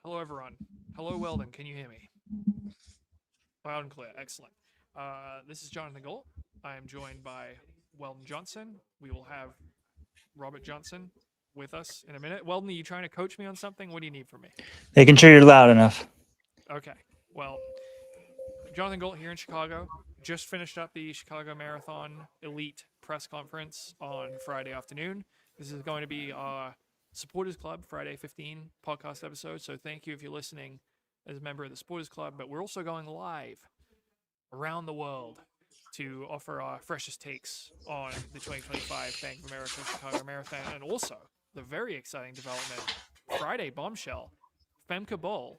Hello, everyone. Hello, Weldon. Can you hear me? Loud and clear. Excellent. This is Jonathan Galt. I am joined by Weldon Johnson. We will have Robert Johnson with us in a minute. Weldon, are you trying to coach me on something? What do you need from me? Making sure you're loud enough. Okay. Well, Jonathan Galt here in Chicago. Just finished up the Chicago Marathon Elite press conference on Friday afternoon. This is going to be our Supporters Club Friday 15 podcast episode. So thank you if you're listening as a member of the Supporters Club. But we're also going live around the world to offer our freshest takes on the 2025 Bank of America Chicago Marathon, and also the very exciting development Friday bombshell. Femke Bol,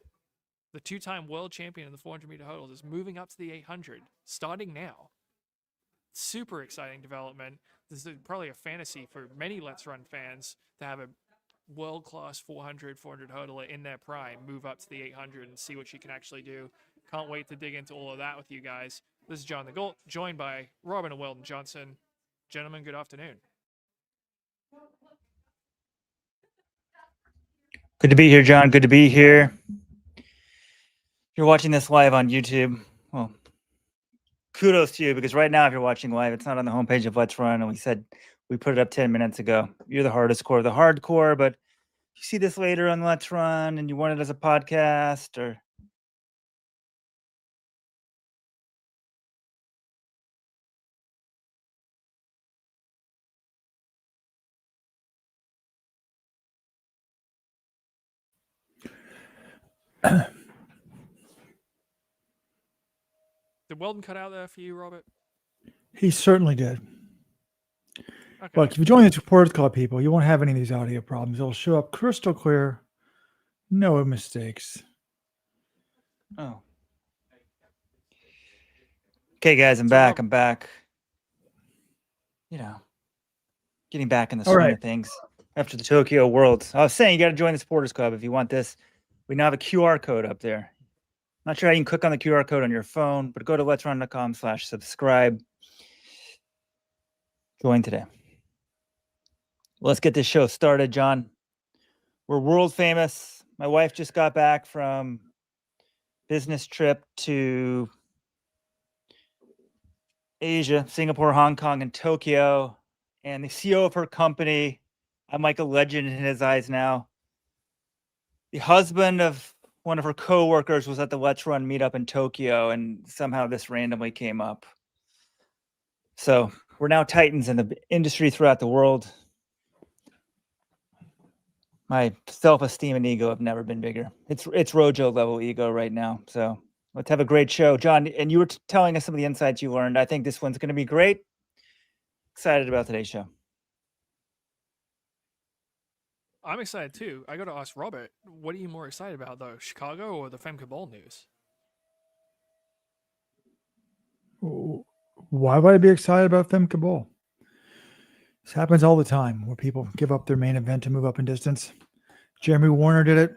the two-time world champion in the 400-meter hurdles, is moving up to the 800 starting now. Super exciting development. This is probably a fantasy for many Let's Run fans to have a world-class 400 hurdler in their prime move up to the 800 and see what she can actually do. Can't wait to dig into all of that with you guys. This is John the Galt, joined by Robin and Weldon Johnson. Gentlemen, good afternoon. Good to be here, John. Good to be here. If you're watching this live on YouTube, well, kudos to you, because right now, if you're watching live, it's not on the homepage of Let's Run, and we put it up 10 minutes ago. You're the hardest core of the hardcore, but if you see this later on Let's Run and you want it as a podcast or Did Weldon cut out there for you, Robert? He certainly did. Okay. Look, if you join the Supporters Club, people, you won't have any of these audio problems. It'll show up crystal clear, no mistakes. oh. Okay, guys, I'm back. I'm back. You know, getting back in the swing of things after the Tokyo Worlds. I was saying you got to join the Supporters Club if you want this. We now have a QR code up there. Not sure how you can click on the QR code on your phone, but go to letsrun.com/subscribe. Join today. Let's get this show started, John. We're world famous. My wife just got back from business trip to Asia, Singapore, Hong Kong, and Tokyo. And the CEO of her company, I'm like a legend in his eyes now. The husband of one of her coworkers was at the Let's Run meetup in Tokyo, and somehow this randomly came up. So we're now titans in the industry throughout the world. My self-esteem and ego have never been bigger. It's Rojo level ego right now. So let's have a great show, John. And you were telling us some of the insights you learned. I think this one's going to be great. Excited about today's show. I'm excited too. I got to ask Robert, what are you more excited about, though, Chicago or the Femke Bol news? Why would I be excited about Femke Bol? This happens all the time where people give up their main event to move up in distance. Jeremy Warner did it.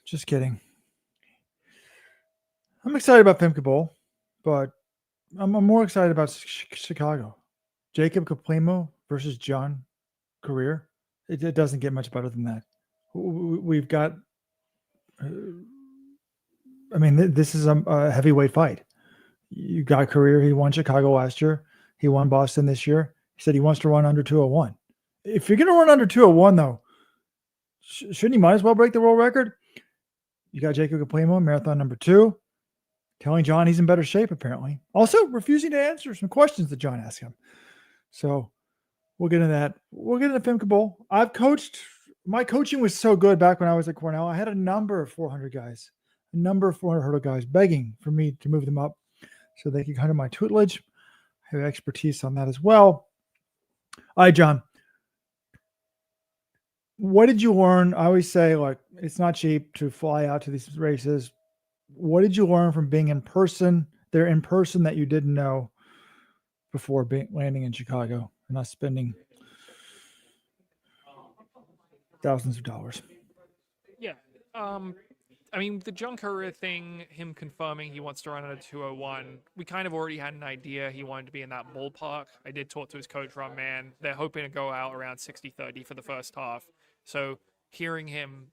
Just kidding. I'm excited about Femke Bol, but I'm more excited about Chicago. Jacob Kiplimo versus John Korir. It doesn't get much better than that. We've got, this is a heavyweight fight. You got Korir. He won Chicago last year. He won Boston this year. He said he wants to run under 201. If you're going to run under 201, though, shouldn't you might as well break the world record? You got Jacob Kiplimo, marathon number 2, telling John he's in better shape, apparently. Also refusing to answer some questions that John asked him. So we'll get into that. We'll get into Femke Bol. I've coached. My coaching was so good back when I was at Cornell. I had a number of 400 guys, a number of 400 hurdle guys begging for me to move them up so they could come under my tutelage. I have expertise on that as well. All right, John. What did you learn? I always say, like, it's not cheap to fly out to these races. What did you learn from being in person, there in person, that you didn't know before landing in Chicago and not spending thousands of dollars? Yeah. I mean, the John Korir thing, him confirming he wants to run at a 201, we kind of already had an idea he wanted to be in that ballpark. I did talk to his coach, Ron Mann. They're hoping to go out around 60-30 for the first half. So hearing him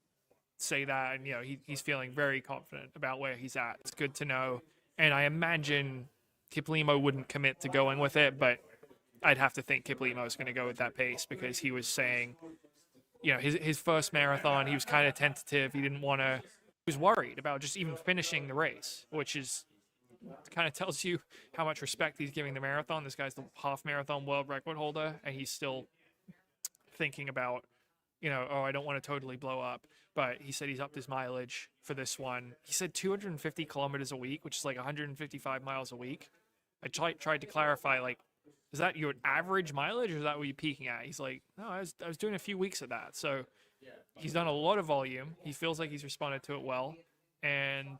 say that, and he's feeling very confident about where he's at. It's good to know, and I imagine Kiplimo wouldn't commit to going with it, but I'd have to think Kiplimo is going to go with that pace, because he was saying, his first marathon, he was kind of tentative. He didn't want to. He was worried about just even finishing the race, which is kind of tells you how much respect he's giving the marathon. This guy's the half marathon world record holder, and he's still thinking about, I don't want to totally blow up. But he said he's upped his mileage for this one. He said 250 kilometers a week, which is like 155 miles a week. I tried to clarify, like, is that your average mileage, or is that what you're peaking at? He's like, no, I was doing a few weeks of that. So he's done a lot of volume. He feels like he's responded to it well. And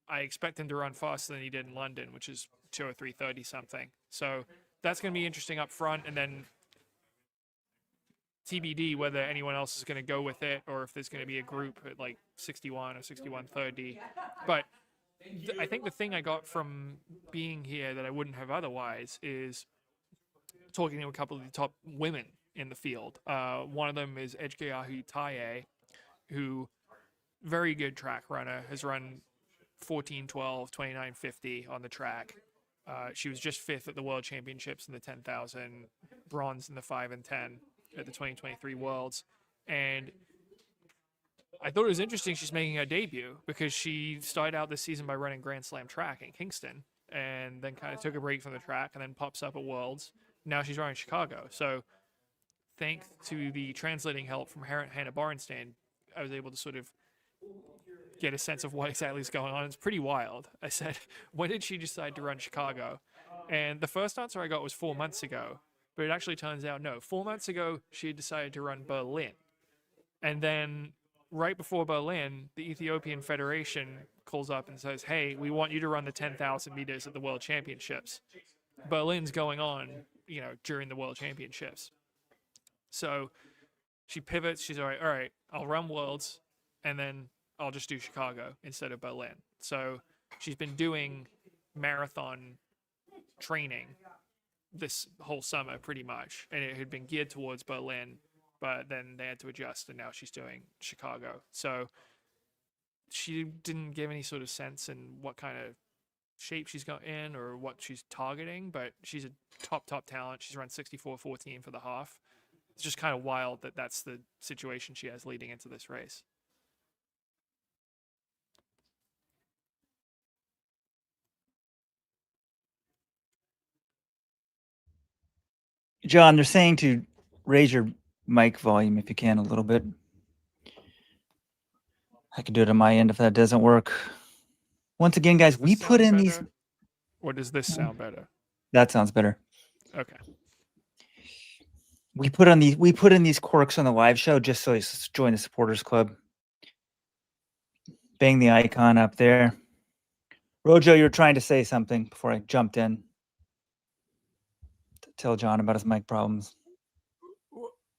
I expect him to run faster than he did in London, which is 2:03:30 something. So that's going to be interesting up front. And then TBD whether anyone else is going to go with it, or if there's going to be a group at like 61 or 61:30. But I think the thing I got from being here that I wouldn't have otherwise is talking to a couple of the top women in the field. One of them is Ejkeahu Taye, who very good track runner, has run 14:12, 29:50 on the track. She was just 5th at the World Championships in the 10,000, bronze in the 5 and 10 at the 2023 Worlds. And I thought it was interesting she's making her debut, because she started out this season by running Grand Slam track in Kingston, and then kind of took a break from the track, and then pops up at Worlds. Now she's running Chicago. So thanks to the translating help from Hannah Barnstein, I was able to sort of get a sense of what exactly is going on. It's pretty wild. I said, when did she decide to run Chicago? And the first answer I got was 4 months ago. But it actually turns out, no, 4 months ago, she had decided to run Berlin. And then right before Berlin, the Ethiopian Federation calls up and says, hey, we want you to run the 10,000 meters at the World Championships. Berlin's going on, during the World Championships. So she pivots. She's all right, I'll run Worlds, and then I'll just do Chicago instead of Berlin. So she's been doing marathon training this whole summer pretty much, and it had been geared towards Berlin, but then they had to adjust, and now she's doing Chicago. So she didn't give any sort of sense in what kind of shape she's got in or what she's targeting, but she's a top talent. She's run 64:14 for the half. It's just kind of wild that that's the situation she has leading into this race. John, they're saying to raise your mic volume if you can a little bit. I can do it on my end if that doesn't work. Once again, guys, we put in these. Or does this sound better? That sounds better. Okay. We put in these quirks on the live show just so you join the supporters club. Bang the icon up there. Rojo, you were trying to say something before I jumped in to tell John about his mic problems.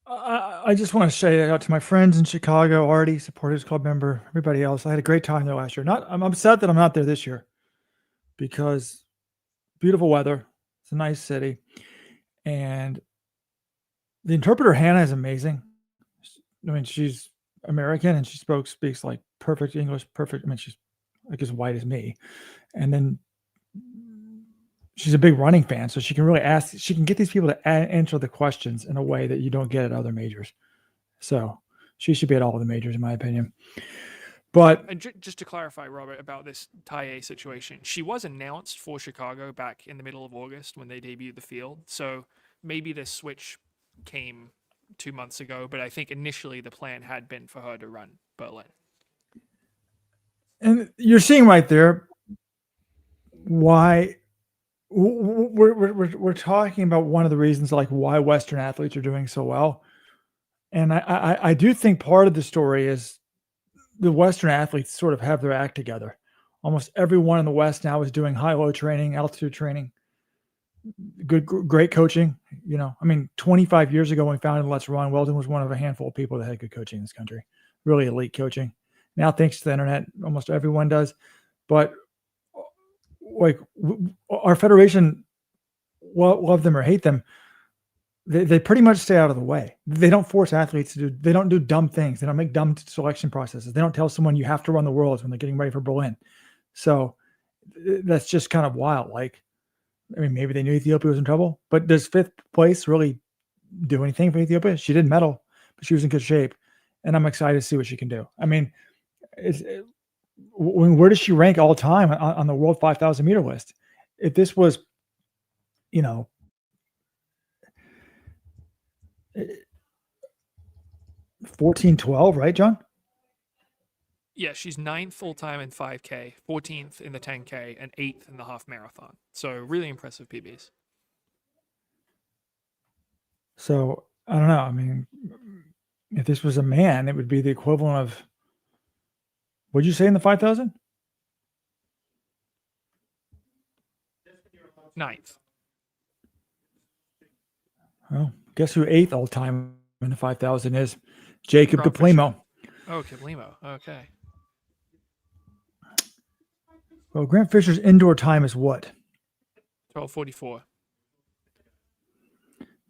I just want to say out to my friends in Chicago, Artie, supporters club member, everybody else. I had a great time there last year. I'm upset that I'm not there this year, because beautiful weather. It's a nice city, and the interpreter Hannah is amazing. I mean, she's American and she speaks like perfect English, perfect. I mean, she's like as white as me, and then she's a big running fan, so she can really ask. She can get these people to answer the questions in a way that you don't get at other majors. So she should be at all the majors, in my opinion. But and just to clarify, Robert, about this Taye situation, she was announced for Chicago back in the middle of August when they debuted the field. So maybe this switch came 2 months ago, but I think initially the plan had been for her to run Berlin. And you're seeing right there why we're talking about one of the reasons like why Western athletes are doing so well. And I do think part of the story is the Western athletes sort of have their act together. Almost everyone in the West now is doing high-low training, altitude training, great coaching. You know, I mean, 25 years ago when we founded Let's Run, Weldon was one of a handful of people that had good coaching in this country, really elite coaching. Now, thanks to the internet, almost everyone does. But like our federation, love them or hate them, they pretty much stay out of the way. They don't force athletes to do. They don't do dumb things. They don't make dumb selection processes. They don't tell someone you have to run the worlds when they're getting ready for Berlin. So that's just kind of wild. Like, I mean, maybe they knew Ethiopia was in trouble, but does fifth place really do anything for Ethiopia? She didn't medal, but she was in good shape, and I'm excited to see what she can do. I mean, where does she rank all time on the world 5,000 meter list? If this was, 14-12, right, John? Yeah, she's 9th all time in 5K, 14th in the 10K, and 8th in the half marathon. So really impressive PBs. So I don't know. I mean, if this was a man, it would be the equivalent of, what'd you say in the 5,000? 9th. Well, guess who 8th all time in the 5,000 is? Jacob Rob Kiplimo. Oh, Kiplimo. Okay. Well, Grant Fisher's indoor time is what? 12:44.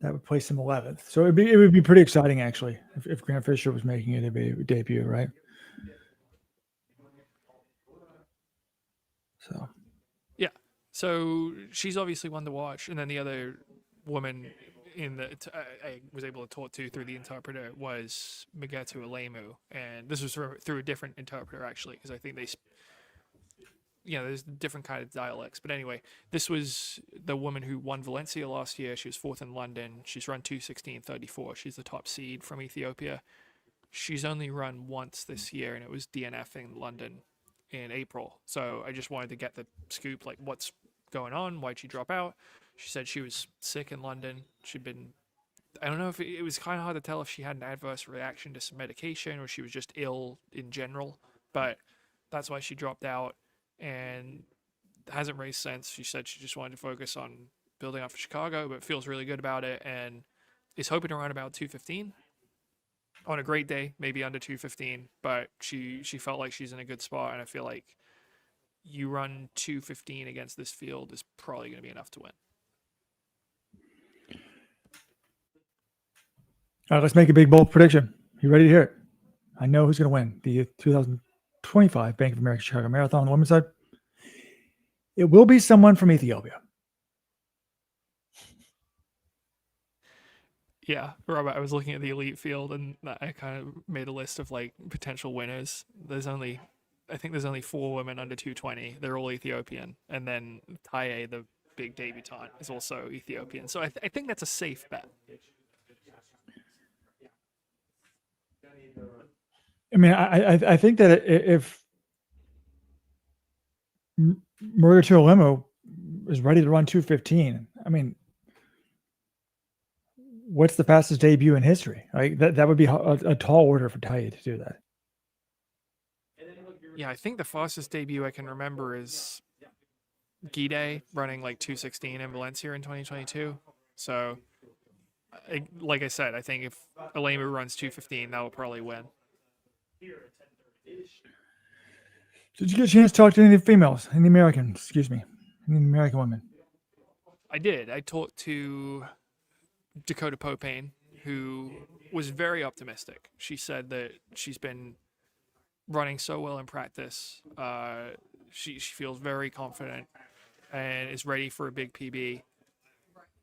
That would place him 11th. So it would be pretty exciting, actually, if Grant Fisher was making a debut, right? So. Yeah. So she's obviously one to watch, and then the other woman in the I was able to talk to through the interpreter was Megetu Alemu, and this was through a different interpreter actually, because I think they, there's different kind of dialects. But anyway, this was the woman who won Valencia last year. She was 4th in London. She's run 2:16:34. She's the top seed from Ethiopia. She's only run once this year, and it was DNF in London in April. So I just wanted to get the scoop, like what's going on? Why'd she drop out? She said she was sick in London. She'd been, I don't know if it was kind of hard to tell if she had an adverse reaction to some medication or she was just ill in general, but that's why she dropped out and hasn't raced since. She said she just wanted to focus on building up for Chicago, but feels really good about it and is hoping to run about 2:15 on a great day, maybe under 2:15, but she felt like she's in a good spot, and I feel like you run 2:15 against this field is probably going to be enough to win. All right, let's make a big, bold prediction. You ready to hear it? I know who's going to win the 2025 Bank of America Chicago Marathon on the women's side. It will be someone from Ethiopia. Yeah, Robert, I was looking at the elite field and I kind of made a list of like potential winners. I think there's only 4 women under 220. They're all Ethiopian. And then Taye, the big debutante, is also Ethiopian. So I think that's a safe bet. I mean, I think that if Murder Limo is ready to run 2:15, I mean, what's the fastest debut in history? Like that would be a tall order for Taye to do that. Yeah, I think the fastest debut I can remember is Gide running like 2:16 in Valencia in 2022. So, like I said, I think if Alemu runs 2:15, that will probably win. Did you get a chance to talk to any of the females, any American women? I did. I talked to Dakota Popane, who was very optimistic. She said that she's been running so well in practice. She feels very confident and is ready for a big PB.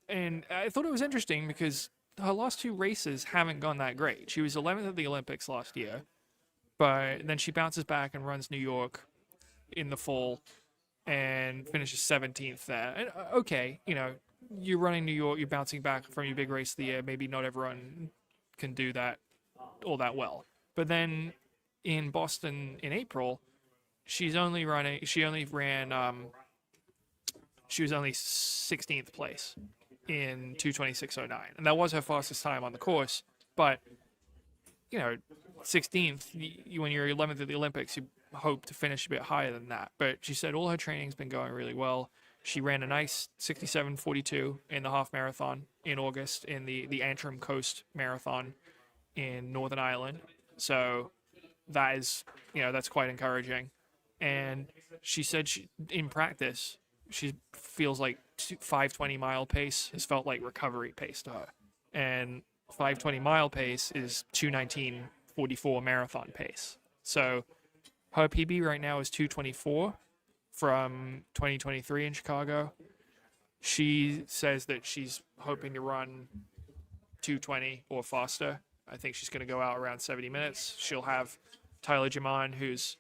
And I thought it was interesting because her last 2 races haven't gone that great. She was 11th at the Olympics last year, but then she bounces back and runs New York in the fall and finishes 17th there. And okay, you're running New York, you're bouncing back from your big race of the year. Maybe not everyone can do that all that well. But then in Boston in April, she was only 16th place in 2:26:09, and that was her fastest time on the course. But 16th, when you're 11th at the Olympics, you hope to finish a bit higher than that. But she said all her training's been going really well. She ran a nice 67:42 in the half marathon in August in the Antrim Coast Marathon in Northern Ireland. So that is, that's quite encouraging. And she said in practice, she feels like 5:20 mile pace has felt like recovery pace to her. and 5:20 mile pace is 2:19:44 marathon pace. So her PB right now is 2:24 from 2023 in Chicago. She says that she's hoping to run 2:20 or faster. I think she's going to go out around 70 minutes. She'll have Tyler Jaman, who's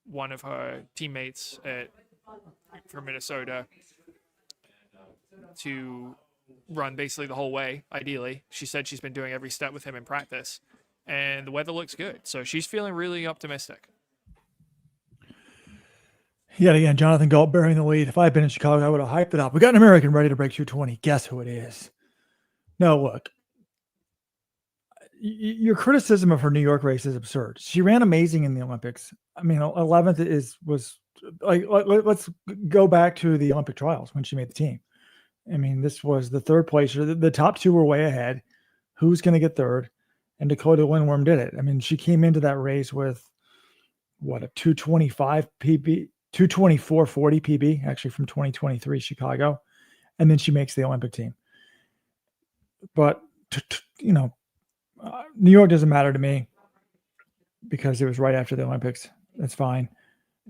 one of her teammates from Minnesota, to run basically the whole way, ideally. She said she's been doing every step with him in practice, and the weather looks good. So she's feeling really optimistic. Yet again, Jonathan Galt bearing the lead. If I had been in Chicago, I would have hyped it up. We got an American ready to break 220. Guess who it is? No, look. Your criticism of her New York race is absurd. She ran amazing in the Olympics. I mean, 11th was like, let's go back to the Olympic trials when she made the team. I mean, this was the third place. The top two were way ahead. Who's going to get third? And Dakota Lindworm did it. I mean, she came into that race with what, a 225 PB, 224.40 PB, actually from 2023 Chicago. And then she makes the Olympic team. But, New York doesn't matter to me because it was right after the Olympics. That's fine.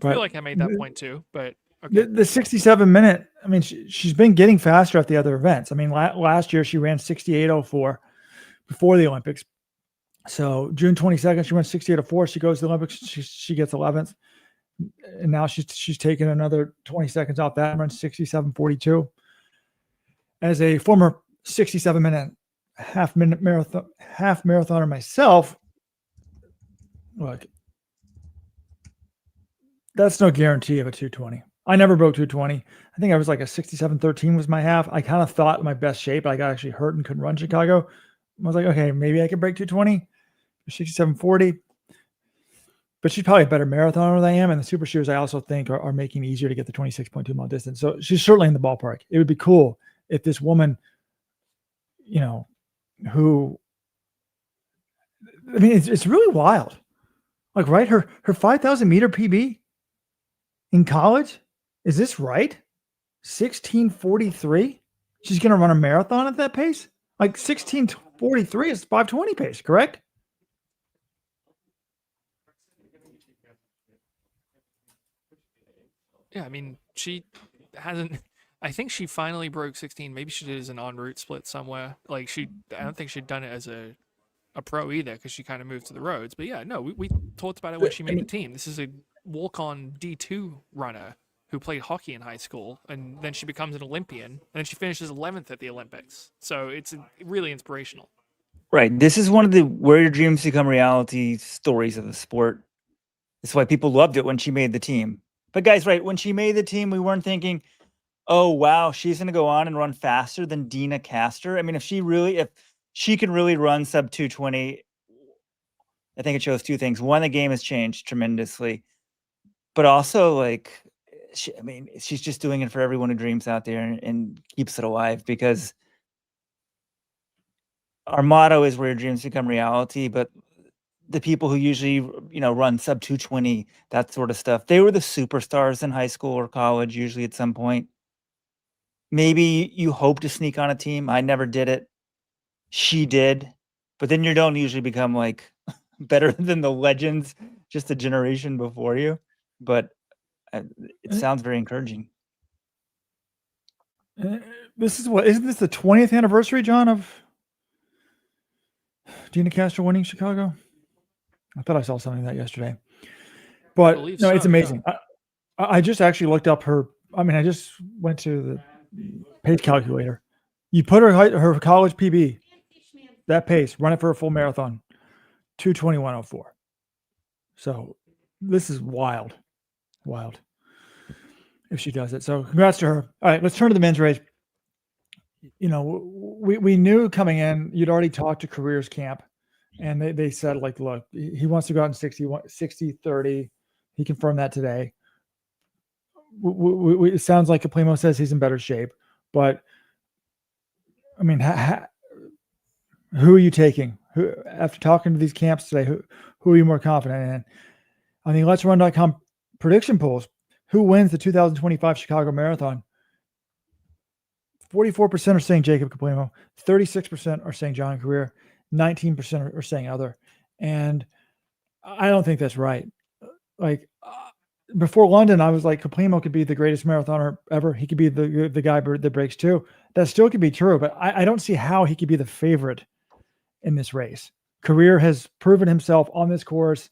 I feel like I made that point too, but okay. The 67-minute, I mean, she's been getting faster at the other events. I mean, last year she ran 68.04 before the Olympics. So June 22nd, she went 68.04. She goes to the Olympics. She gets 11th. And now she's taken another 20 seconds off that and runs 67.42. As a former 67-minute half marathoner myself, look, that's no guarantee of a 220. I never broke 220. I think I was like a 67.13 was my half. I kind of thought my best shape. I got actually hurt and couldn't run Chicago. I was like, okay, maybe I could break 220, 67.40. But she's probably a better marathoner than I am. And the super shoes, I also think, are making it easier to get the 26.2 mile distance. So she's certainly in the ballpark. It would be cool if this woman, who, I mean, it's really wild. Like, right, her 5,000 meter PB in college, is this right? 16:43. She's going to run a marathon at that pace. Like 16:43 is 5:20 pace, correct? Yeah, I mean, she hasn't. I think she finally broke 16. Maybe she did as an en route split somewhere. Like I don't think she'd done it as a pro either because she kind of moved to the roads. But yeah, no, we talked about it when she made the team. This is a walk-on D2 runner who played hockey in high school, and then she becomes an Olympian, and then she finishes 11th at the Olympics. So it's really inspirational. Right. This is one of the where your dreams become reality stories of the sport. That's why people loved it when she made the team. But guys, right, when she made the team, we weren't thinking, oh, wow, she's going to go on and run faster than Dina Castor. I mean, if she can really run sub 220, I think it shows two things. One, the game has changed tremendously. But also, like, she's just doing it for everyone who dreams out there and keeps it alive, because our motto is where your dreams become reality. But the people who usually, run sub 220, that sort of stuff, they were the superstars in high school or college, usually at some point. Maybe you hope to sneak on a team. I never did it. She did. But then you don't usually become like better than the legends just a generation before you. But it sounds very encouraging. Isn't this the 20th anniversary, John, of Dina Castor winning Chicago? I thought I saw something like that yesterday. But no, so, it's amazing. Yeah. I just actually looked up her. I mean, I just went to the pace calculator. You put her college PB, that pace, run it for a full marathon, 2:21.04. So this is wild. If she does it. So congrats to her. All right, let's turn to the men's race. We knew coming in, you'd already talked to Korir's camp, and they said, like, look, he wants to go out in 60-30. He confirmed that today. It sounds like Kiplimo says he's in better shape, but I mean, who are you taking? Who, after talking to these camps today, who are you more confident in? On the Let'sRun.com prediction polls, who wins the 2025 Chicago Marathon? 44% are saying Jacob Kiplimo, 36% are saying John Korir, 19% are saying other. And I don't think that's right. Like before London, I was like, Kiplimo could be the greatest marathoner ever. He could be the guy that breaks too. That still could be true, but I don't see how he could be the favorite in this race. Korir has proven himself on this course.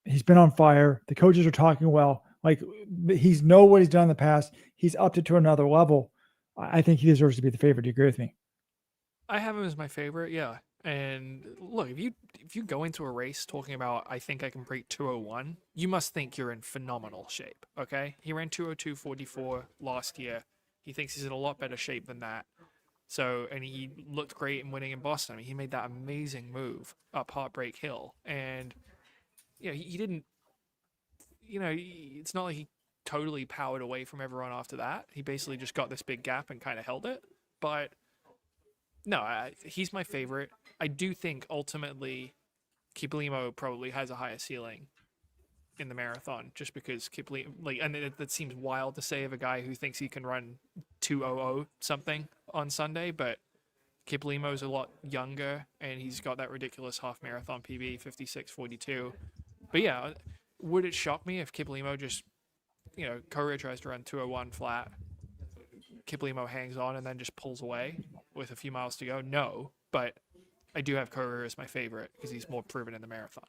He's been on fire. The coaches are talking well. Like he's know what he's done in the past. He's upped it to another level. I think he deserves to be the favorite. Do you agree with me? I have him as my favorite, yeah. And look, if you go into a race talking about I think I can break 201, you must think you're in phenomenal shape. Okay, he ran 202.44 last year. He thinks he's in a lot better shape than that. So, and he looked great in winning in Boston. I mean, he made that amazing move up Heartbreak Hill, and he didn't. It's not like he totally powered away from everyone after that. He basically just got this big gap and kind of held it. But no, he's my favorite. I do think ultimately Kiplimo probably has a higher ceiling in the marathon, just because Kiplimo, and that seems wild to say of a guy who thinks he can run 2:00 something on Sunday, but Kiplimo's a lot younger and he's got that ridiculous half marathon PB 56:42. But yeah, would it shock me if Kiplimo just, Korir tries to run 2:01 flat, Kiplimo hangs on and then just pulls away with a few miles to go? No, but I do have Korir as my favorite because he's more proven in the marathon.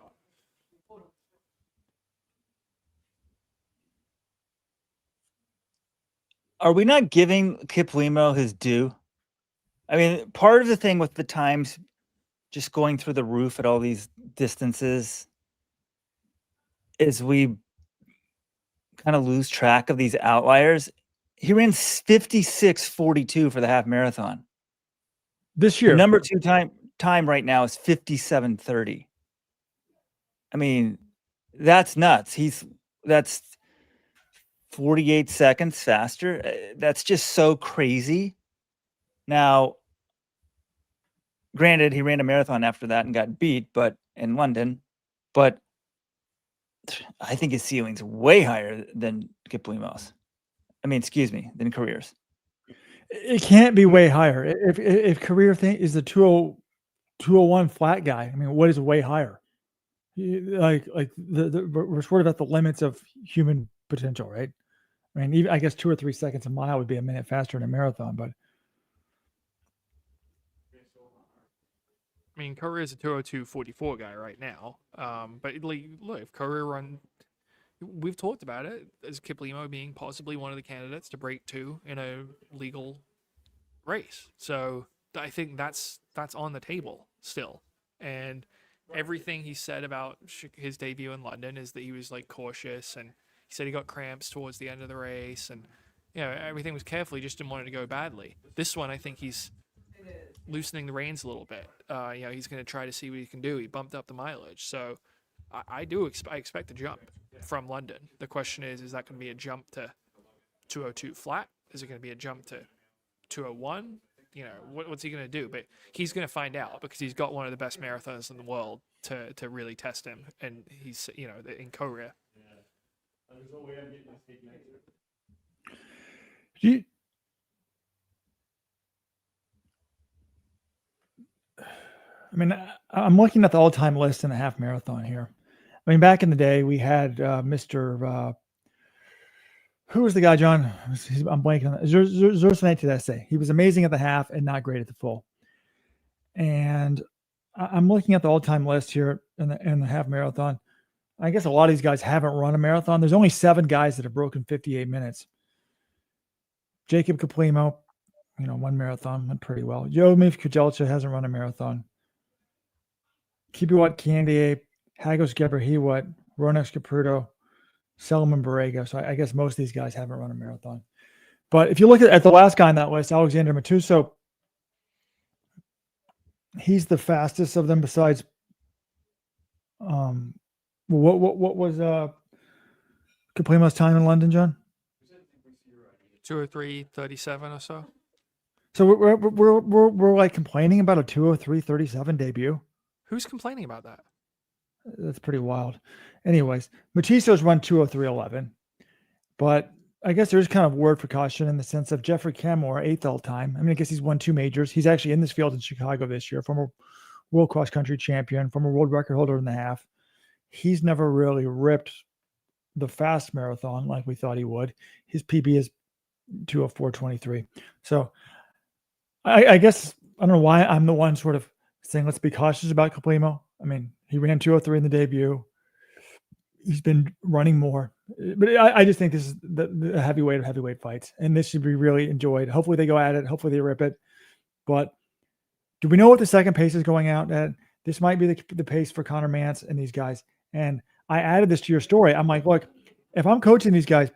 Are we not giving Kiplimo his due? I mean, part of the thing with the times just going through the roof at all these distances is we kind of lose track of these outliers. He ran 56:42 for the half marathon. This year. The number 2 time right now is 57:30. I mean, that's nuts. That's 48 seconds faster. That's just so crazy. Now, granted, he ran a marathon after that and got beat, but in London, but I think his ceiling's way higher than Kiplimo's. I mean, excuse me, than Korir's. It can't be way higher. If Korir is the 201 flat guy, I mean, what is way higher? Like we're sort of at the limits of human potential, right? I mean, even I guess 2 or 3 seconds a mile would be a minute faster in a marathon, but I mean, Korir is a 202.44 guy right now. But look, if Korir run, we've talked about it as Kiplimo being possibly one of the candidates to break 2 in a legal race. So I think that's on the table still. And everything he said about his debut in London is that he was like cautious, and he said he got cramps towards the end of the race, and everything was careful. He just didn't want it to go badly. This one, I think he's loosening the reins a little bit. He's going to try to see what he can do. He bumped up the mileage, so I expect a jump from London. The question is that going to be a jump to 202 flat? Is it going to be a jump to 201? What's he going to do? But he's going to find out, because he's got one of the best marathons in the world to really test him, and he's in Korir. I mean, I'm looking at the all-time list in the half marathon here. I mean, back in the day, we had Mr. Who was the guy, John? I'm blanking on that. Zersanay Tedeschi. He was amazing at the half and not great at the full. And I'm looking at the all-time list here in the half marathon. I guess a lot of these guys haven't run a marathon. There's only 7 guys that have broken 58 minutes. Jacob Kiplimo, one marathon, went pretty well. Jomif Kujelcha hasn't run a marathon. Kibiwat Candiaye, Hagos Gebrhiwot, Ronex Caputo, Selman Barrega. So I guess most of these guys haven't run a marathon. But if you look at the last guy on that list, Alexander Matuso, he's the fastest of them besides what was Kiplimo's time in London, John? 203.37 or so. So we're like complaining about a 203.37 debut. Who's complaining about that? That's pretty wild. Anyways, Matiso's run 203.11, but I guess there's kind of word for caution in the sense of Jeffrey Camore, 8th all time. I mean, I guess he's won 2 majors. He's actually in this field in Chicago this year, former world cross country champion, former world record holder in the half. He's never really ripped the fast marathon like we thought he would. His PB is 2:04:23. So I guess I don't know why I'm the one sort of saying let's be cautious about Kiplimo. I mean, he ran 2:03 in the debut. He's been running more, but I just think this is the heavyweight of heavyweight fights, and this should be really enjoyed. Hopefully they go at it. Hopefully they rip it. But do we know what the second pace is going out at? This might be the pace for Connor Mantz and these guys. And I added this to your story. I'm like, look, if I'm coaching these guys,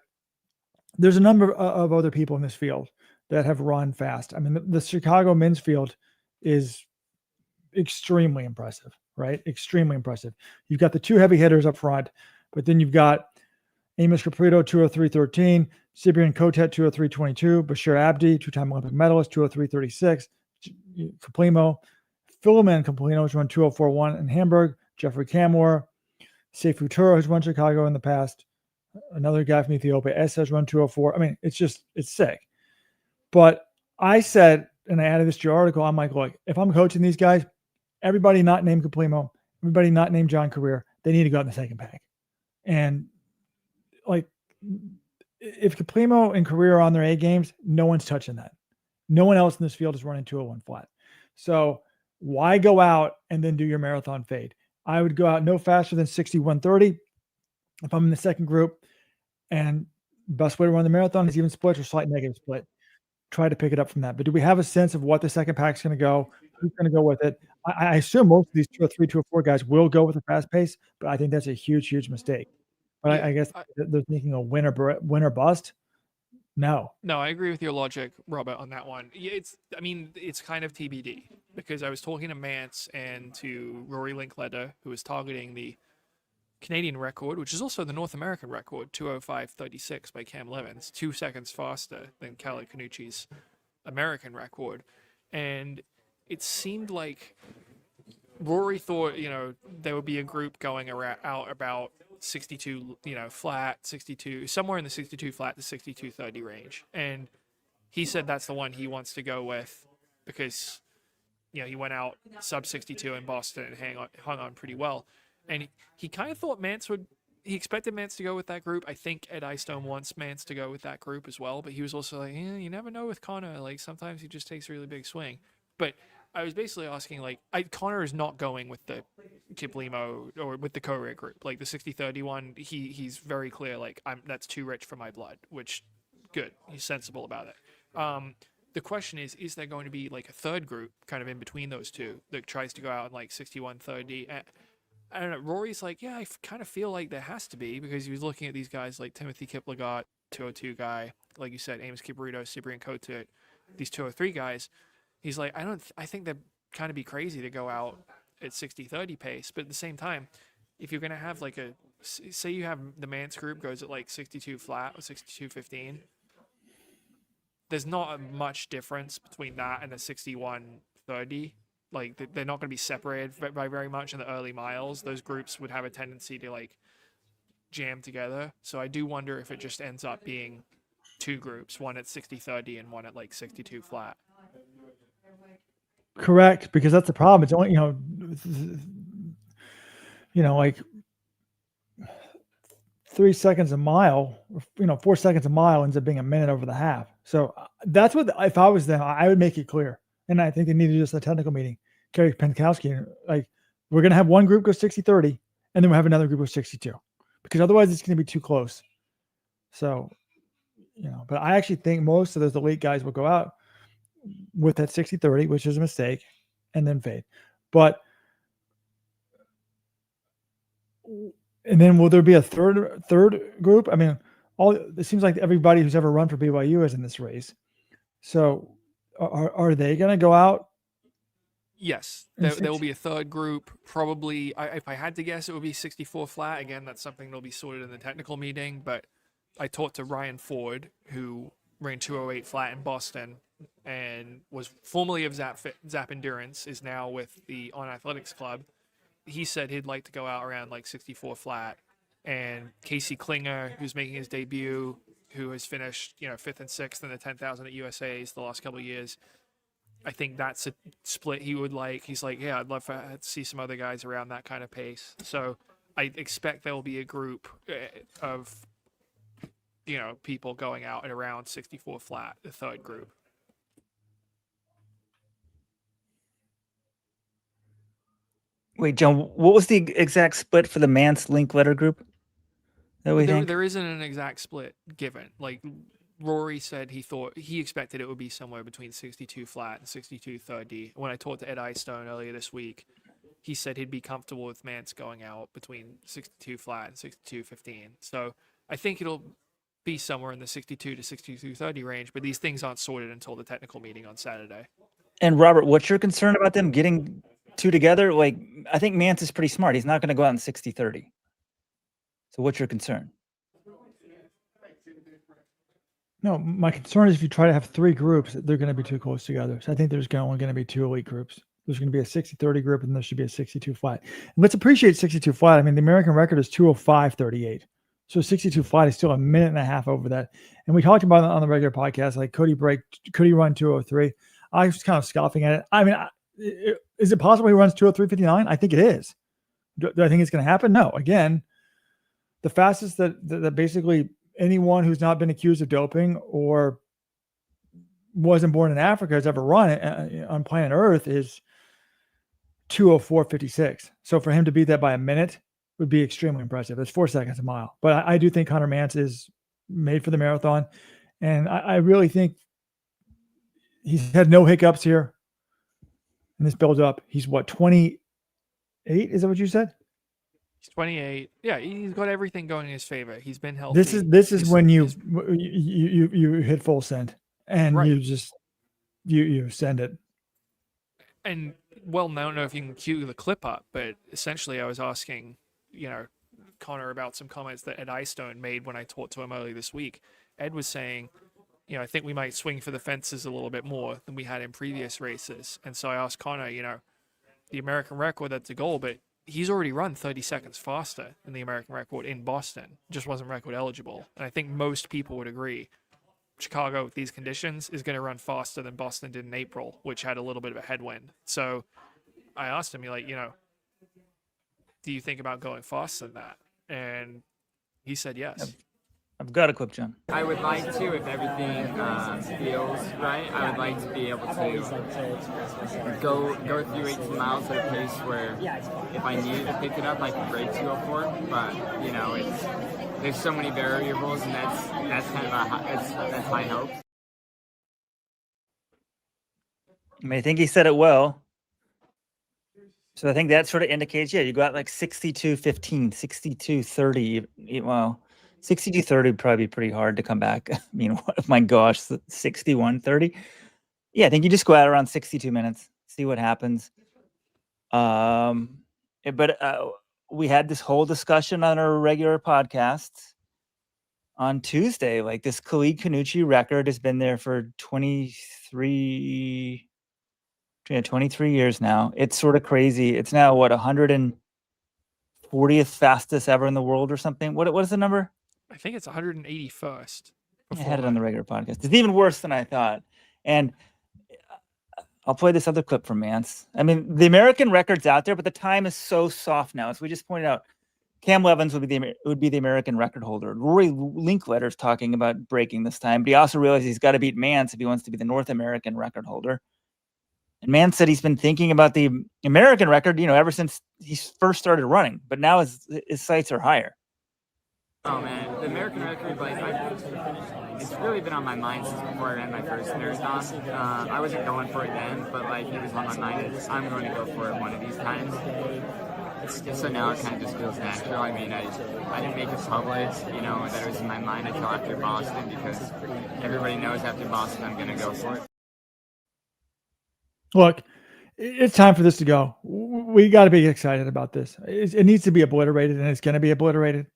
there's a number of other people in this field that have run fast. I mean, the Chicago men's field is extremely impressive, right? Extremely impressive. You've got the 2 heavy hitters up front, but then you've got Amos Caprito, 2:03:13, Cyprian Kotet, 2:03:22, Bashir Abdi, 2-time Olympic medalist, 2:03:36, Kiplimo, Philomen Kiplimo, who's run 2:04:1 in Hamburg, Jeffrey Camore, Seifu Tura, who's run Chicago in the past, another guy from Ethiopia, S has run 2:04. I mean, it's sick. But I said, and I added this to your article, I'm like, look, if I'm coaching these guys, everybody not named Kiplimo, everybody not named John Korir, they need to go out in the second pack. And like, if Kiplimo and Korir are on their A games, no one's touching that. No one else in this field is running 2:01 flat. So why go out and then do your marathon fade? I would go out no faster than 61:30 if I'm in the second group. And best way to run the marathon is even split or slight negative split. Try to pick it up from that. But do we have a sense of what the second pack's going to go? Who's going to go with it? I assume most of these 2:03, 2:04 guys will go with a fast pace, but I think that's a huge, huge mistake. But Yeah, I guess they're thinking a win or bust. No. No, I agree with your logic, Robert, on that one. Yeah, it's kind of TBD because I was talking to Mantz and to Rory Linkletter, who was targeting the Canadian record, which is also the North American record, 2:05:36 by Cam Levins, 2 seconds faster than Kelly Canucci's American record. And it seemed like Rory thought, there would be a group going out about 62, flat, 62, somewhere in the 62 flat to 62:30 range. And he said that's the one he wants to go with because, he went out sub 62 in Boston and hung on pretty well. And he kind of thought he expected Mantz to go with that group. I think Ed Eyestone wants Mantz to go with that group as well. But he was also like, you never know with Connor. Like, sometimes he just takes a really big swing. But I was basically asking, like, Connor is not going with the Kiplimo or with the Korir group. Like, the 60-30 one, he's very clear, like, that's too rich for my blood, which, good. He's sensible about it. The question is there going to be, like, a third group kind of in between those two that tries to go out in, like, 61-30? I don't know. Rory's like, yeah, I kind of feel like there has to be because he was looking at these guys like Timothy Kiplagat, 202 guy, like you said, Amos Cabrito, Cyprian Kotet, these 203 guys. He's like, I think they'd kind of be crazy to go out at 60-30 pace. But at the same time, if you're going to have like say you have the Mantz group goes at like 62 flat or 62:15, there's not much difference between that and a 61:30. Like, they're not going to be separated by very much in the early miles. Those groups would have a tendency to, like, jam together. So I do wonder if it just ends up being 2 groups, one at 60-30 and one at, like, 62 flat. Correct, because that's the problem. It's only, like 3 seconds a mile, 4 seconds a mile ends up being a minute over the half. So that's what, if I was them, I would make it clear. And I think they need to do just a technical meeting. Kerry Penkowski, like, we're going to have one group go 60-30, and then we'll have another group go 62, because otherwise it's going to be too close. So, but I actually think most of those elite guys will go out with that 60-30, which is a mistake, and then fade. But, and then will there be a third group? I mean, it seems like everybody who's ever run for BYU is in this race. So, are they going to go out? Yes, there will be a third group. Probably, if I had to guess, it would be 64 flat. Again, that's something that'll be sorted in the technical meeting. But I talked to Ryan Ford, who ran 208 flat in Boston and was formerly of Zap Endurance, is now with the On Athletics Club. He said he'd like to go out around like 64 flat. And Casey Klinger, who's making his debut, who has finished, 5th and 6th in the 10,000 at USA's the last couple of years. I think that's a split he would like. He's like, yeah, I'd love to see some other guys around that kind of pace. So I expect there will be a group of, people going out at around 64 flat, the third group. Wait, John, what was the exact split for the Mantz link letter group that we think? There isn't an exact split given. Like Rory said, he expected it would be somewhere between 62 flat and 62 third D. When I talked to Ed Eyestone earlier this week, he said he'd be comfortable with Mantz going out between 62 flat and 62.15. So I think it'll be somewhere in the 62 to 62.30 range, but these things aren't sorted until the technical meeting on Saturday. And Robert, what's your concern about them getting two together? Like, I think Mantz is pretty smart. He's not going to go out in 60-30. So what's your concern? No, my concern is if you try to have three groups, they're going to be too close together. So I think there's only going to be two elite groups. There's going to be a 60-30 group, and there should be a 62 flat. And let's appreciate 62 flat. I mean, the American record is 205.38. So 62 flat is still a minute and a half over that. And we talked about it on the regular podcast, like could he run 203? I was kind of scoffing at it. I mean, is it possible he runs 203.59? I think it is. Do I think it's going to happen? No. Again, the fastest that basically anyone who's not been accused of doping or wasn't born in Africa has ever run on planet Earth is 204.56. So for him to beat that by a minute would be extremely impressive. That's 4 seconds a mile. But I do think Connor Mantz is made for the marathon. And I really think he's had no hiccups here in this build up. He's what, 28? Is that what you said? He's 28. Yeah, he's got everything going in his favor. He's been healthy. This is when you hit full send and right. you just you send it. And well, I don't know if you can cue the clip up, but essentially I was asking, Connor about some comments that Ed Eyestone made when I talked to him earlier this week. Ed was saying, I think we might swing for the fences a little bit more than we had in previous races. And so I asked Connor, the American record, that's a goal, but he's already run 30 seconds faster than the American record in Boston. Just wasn't record eligible. And I think most people would agree Chicago with these conditions is going to run faster than Boston did in April, which had a little bit of a headwind. So I asked him, do you think about going faster than that? And he said yes. I've got a clip, John. I would like to, if everything feels right, I would like to be able to go through 18 miles at a pace where if I needed to pick it up, I could break 204. But there's so many variables, and that's kind of that's high hope. I mean, I think he said it well. So I think that sort of indicates, you got like 62.15, 62.30. Well, 62.30 would probably be pretty hard to come back. I mean, my gosh, 61.30. Yeah, I think you just go out around 62 minutes, see what happens. But we had this whole discussion on our regular podcast on Tuesday. Like, this Khalid Kanuchi record has been there for 23 years now. It's sort of crazy. It's now, what, 140th fastest ever in the world or something? What is the number? I think it's 181st. I had it on the regular podcast. It's even worse than I thought. And I'll play this other clip from Mantz. I mean, the American record's out there, but the time is so soft now. As we just pointed out, Cam Levins would be the American record holder. Rory Linkletter's talking about breaking this time, but he also realized he's got to beat Mantz if he wants to be the North American record holder. And Mantz said he's been thinking about the American record, ever since he first started running, but now his sights are higher. Oh man, the American record, it's really been on my mind since before I ran my first marathon. I wasn't going for it then, but it was on my mind. I'm going to go for it one of these times. So now it kind of just feels natural. I mean, I didn't make it public, that it was in my mind until after Boston, because everybody knows after Boston I'm going to go for it. Look, it's time for this to go. We got to be excited about this. It needs to be obliterated, and it's going to be obliterated.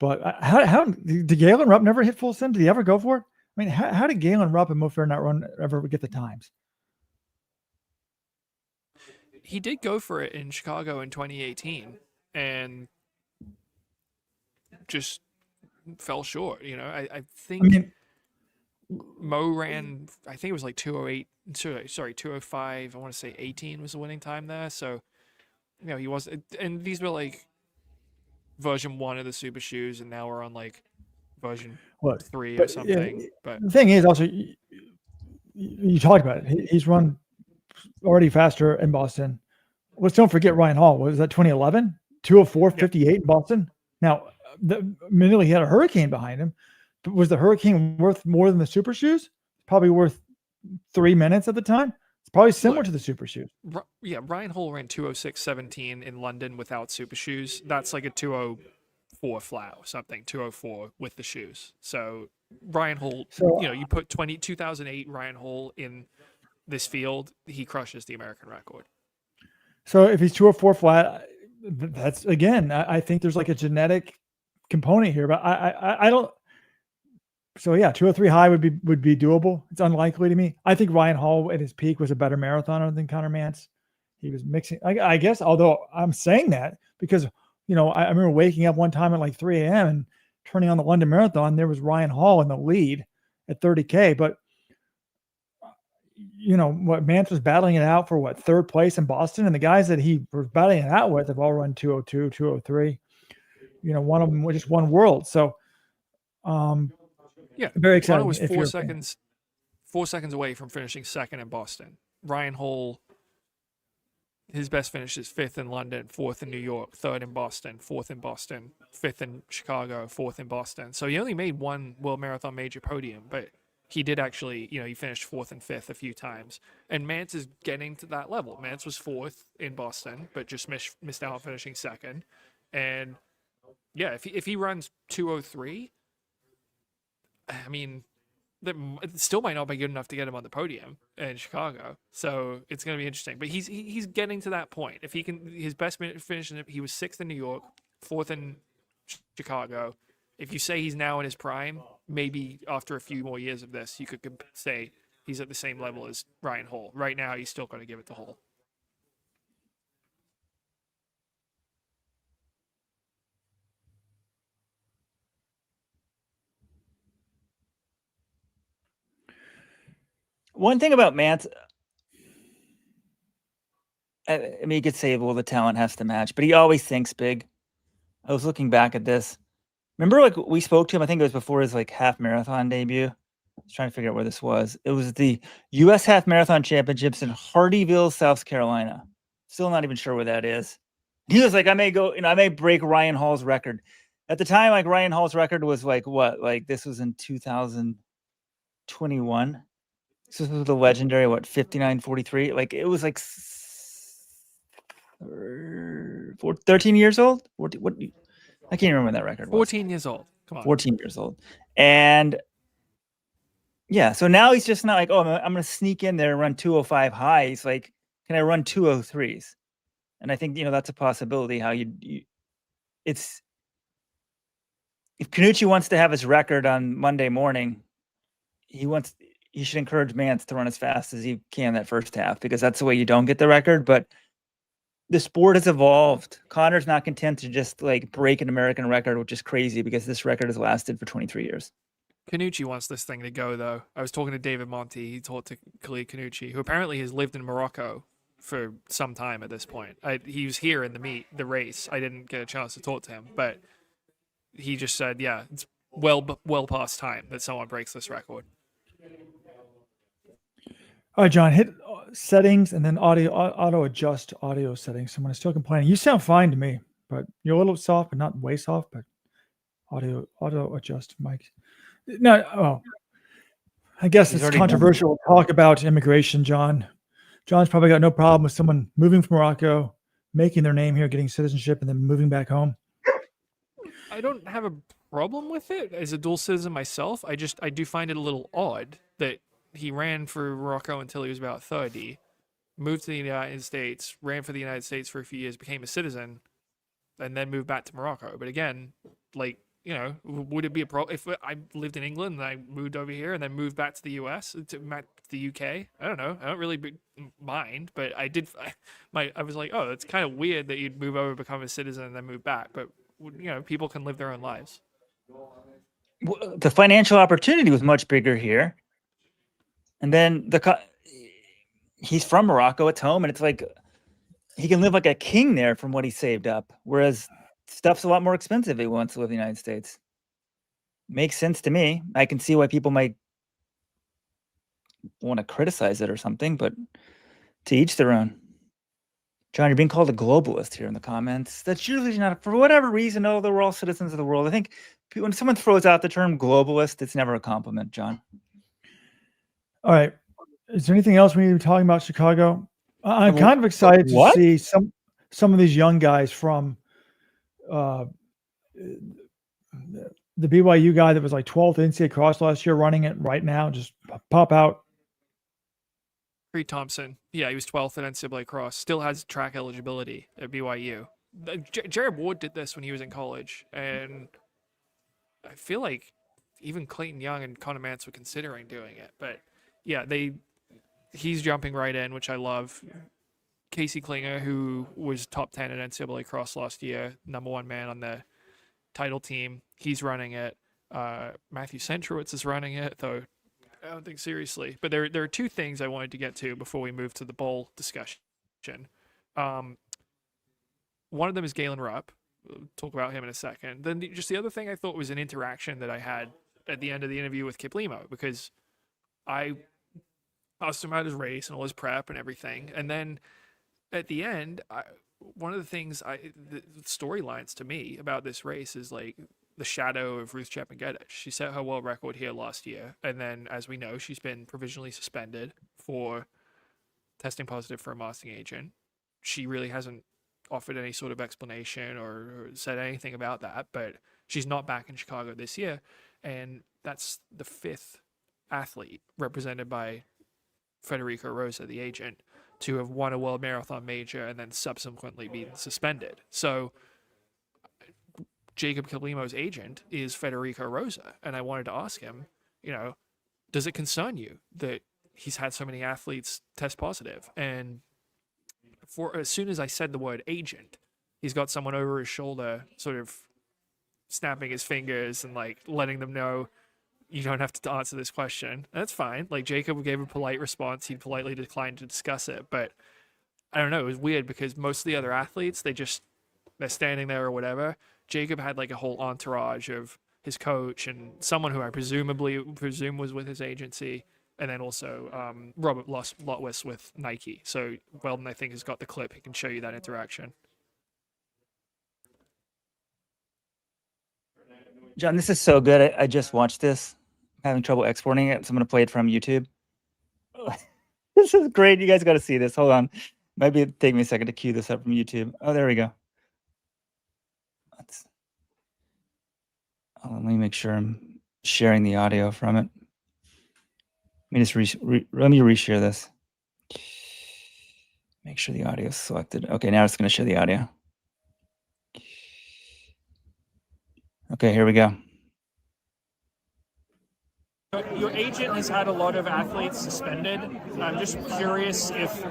But how did Galen Rupps never hit full send? Did he ever go for it? I mean, how did Galen Rupps and Mo Farah ever get the times? He did go for it in Chicago in 2018 and just fell short. You know, I I think mean, Mo ran, I think it was like 208, sorry, 205. I want to say 18 was the winning time there. So, you know, he was, and these were like version 1 of the super shoes, and now we're on like version what? 3 or But yeah, something. But the thing is also, you talked about it. He's run already faster in Boston. Let's don't forget Ryan Hall. Was that 2011? 204.58 in Boston. Now, admittedly, he had a hurricane behind him, but was the hurricane worth more than the super shoes? Probably worth 3 minutes at the time. It's probably similar Look, to the super shoes. Yeah, Ryan Hall ran 206.17 in London without super shoes. That's like a 204 flat or something, 204 with the shoes. So Ryan Hall, So, you know, you put 2008 Ryan Hall in this field, he crushes the American record. so if he's 204 flat, that's again, I think there's like a genetic component here, but I don't. So yeah, 203 high would be doable. It's unlikely to me. I think Ryan Hall at his peak was a better marathoner than Connor Mantz. He was mixing, I guess, although I'm saying that because, you know, I remember waking up one time at like 3 a.m. and turning on the London Marathon. There was Ryan Hall in the lead at 30K. But, you know, what Mantz was battling it out for what, third place in Boston. And the guys that he was battling it out with have all run 202, 203. You know, one of them was just one world. So, Yeah, very excited. Connor was if you're a fan. 4 seconds away from finishing second in Boston. Ryan Hall, his best finish is 5th in London, 4th in New York, 3rd in Boston, 4th in Boston, 5th in Chicago, 4th in Boston. So he only made one World Marathon major podium, but he did actually, you know, he finished 4th and 5th a few times. And Mantz is getting to that level. Mantz was 4th in Boston, but just missed out on finishing second. And yeah, if he runs 203, I mean, it still might not be good enough to get him on the podium in Chicago. So it's going to be interesting. But he's getting to that point. If he can, his best finish, he was 6th in New York, 4th in Chicago. If you say he's now in his prime, maybe after a few more years of this, you could say he's at the same level as Ryan Hall. Right now, he's still going to give it to Hall. One thing about Mantz, I mean, you could say, well, the talent has to match, but he always thinks big. I was looking back at this. Remember, like, we spoke to him, I think it was before his, like, half marathon debut. I was trying to figure out where this was. It was the U.S. Half Marathon Championships in Hardyville, South Carolina. Still not even sure where that is. He was like, I may break Ryan Hall's record. At the time, like, Ryan Hall's record was, like, what? Like, this was in 2021. This was the legendary, 59:43? Like, it was, like, 13 years old? What? I can't remember when that record was. 14 years old. Come on. 14 years old. And yeah, so now he's just not like, oh, I'm going to sneak in there and run 205 high. He's like, can I run 203s? And I think, you know, that's a possibility how it's, if Canucci wants to have his record on Monday morning, he should encourage Mantz to run as fast as he can that first half, because that's the way you don't get the record. But the sport has evolved. Connor's not content to just like break an American record, which is crazy because this record has lasted for 23 years. Canucci wants this thing to go, though. I was talking to David Monti. He talked to Khalid Canucci, who apparently has lived in Morocco for some time at this point. He was here in the race. I didn't get a chance to talk to him, but he just said, yeah, it's well past time that someone breaks this record. All right, John, hit settings and then auto adjust audio settings. Someone is still complaining. You sound fine to me, but you're a little soft, but not way soft. But auto adjust mic. No, I guess it's controversial to talk about immigration, John. John's probably got no problem with someone moving from Morocco, making their name here, getting citizenship, and then moving back home. I don't have a problem with it as a dual citizen myself. I do find it a little odd that he ran for Morocco until he was about 30, moved to the United States, ran for the United States for a few years, became a citizen, and then moved back to Morocco. But again, like, you know, would it be a problem if I lived in England and I moved over here and then moved back to the US, to the UK? I don't know. I don't really mind, but I was like, oh, it's kind of weird that you'd move over, become a citizen, and then move back. But, you know, people can live their own lives. the financial opportunity was much bigger here. And then he's from Morocco, it's home, and it's like he can live like a king there from what he saved up. Whereas stuff's a lot more expensive if he wants to live in the United States. Makes sense to me. I can see why people might want to criticize it or something, but to each their own. John, you're being called a globalist here in the comments. That's usually not, for whatever reason, oh, we're all citizens of the world. I think when someone throws out the term globalist, it's never a compliment, John. All right. Is there anything else we need to be talking about Chicago? I'm kind of excited to see some of these young guys from the BYU guy that was like 12th NCAA cross last year running it right now. Just pop out. Creed Thompson. Yeah, he was 12th at NCAA cross. Still has track eligibility at BYU. Jared Ward did this when he was in college, and I feel like even Clayton Young and Connor Mantz were considering doing it. But yeah, he's jumping right in, which I love. Casey Klinger, who was top 10 at NCAA cross last year, number 1 man on the title team, he's running it. Matthew Centrowitz is running it, though I don't think seriously. But there are 2 things I wanted to get to before we move to the bowl discussion. One of them is Galen Rupps. We'll talk about him in a second. Then just the other thing I thought was an interaction that I had at the end of the interview with Kiplimo, because I asked him about his race and all his prep and everything. And then at the end, one of the things, the storylines to me about this race is like the shadow of Ruth Chepngetich. She set her world record here last year, and then, as we know, she's been provisionally suspended for testing positive for a masking agent. She really hasn't offered any sort of explanation or said anything about that, but she's not back in Chicago this year, and that's the 5th athlete represented by Federico Rosa, the agent, to have won a world marathon major and then subsequently been suspended. So Jacob Kiplimo's agent is Federico Rosa, and I wanted to ask him, does it concern you that he's had so many athletes test positive? And as soon as I said the word agent, he's got someone over his shoulder sort of snapping his fingers and like letting them know, you don't have to answer this question. That's fine. Like, Jacob gave a polite response. He politely declined to discuss it. But I don't know. It was weird because most of the other athletes, they're standing there or whatever. Jacob had like a whole entourage of his coach and someone who I presume was with his agency. And then also Robert Lotwis with Nike. So Weldon, I think, has got the clip. He can show you that interaction. John, this is so good. I just watched this. I'm having trouble exporting it, so I'm going to play it from YouTube. This is great. You guys got to see this. Hold on. Might take me a second to cue this up from YouTube. Oh, there we go. Let me make sure I'm sharing the audio from it. Let me just let me reshare this. Make sure the audio is selected. Okay, now it's going to show the audio. Okay, here we go. Your agent has had a lot of athletes suspended. I'm just curious if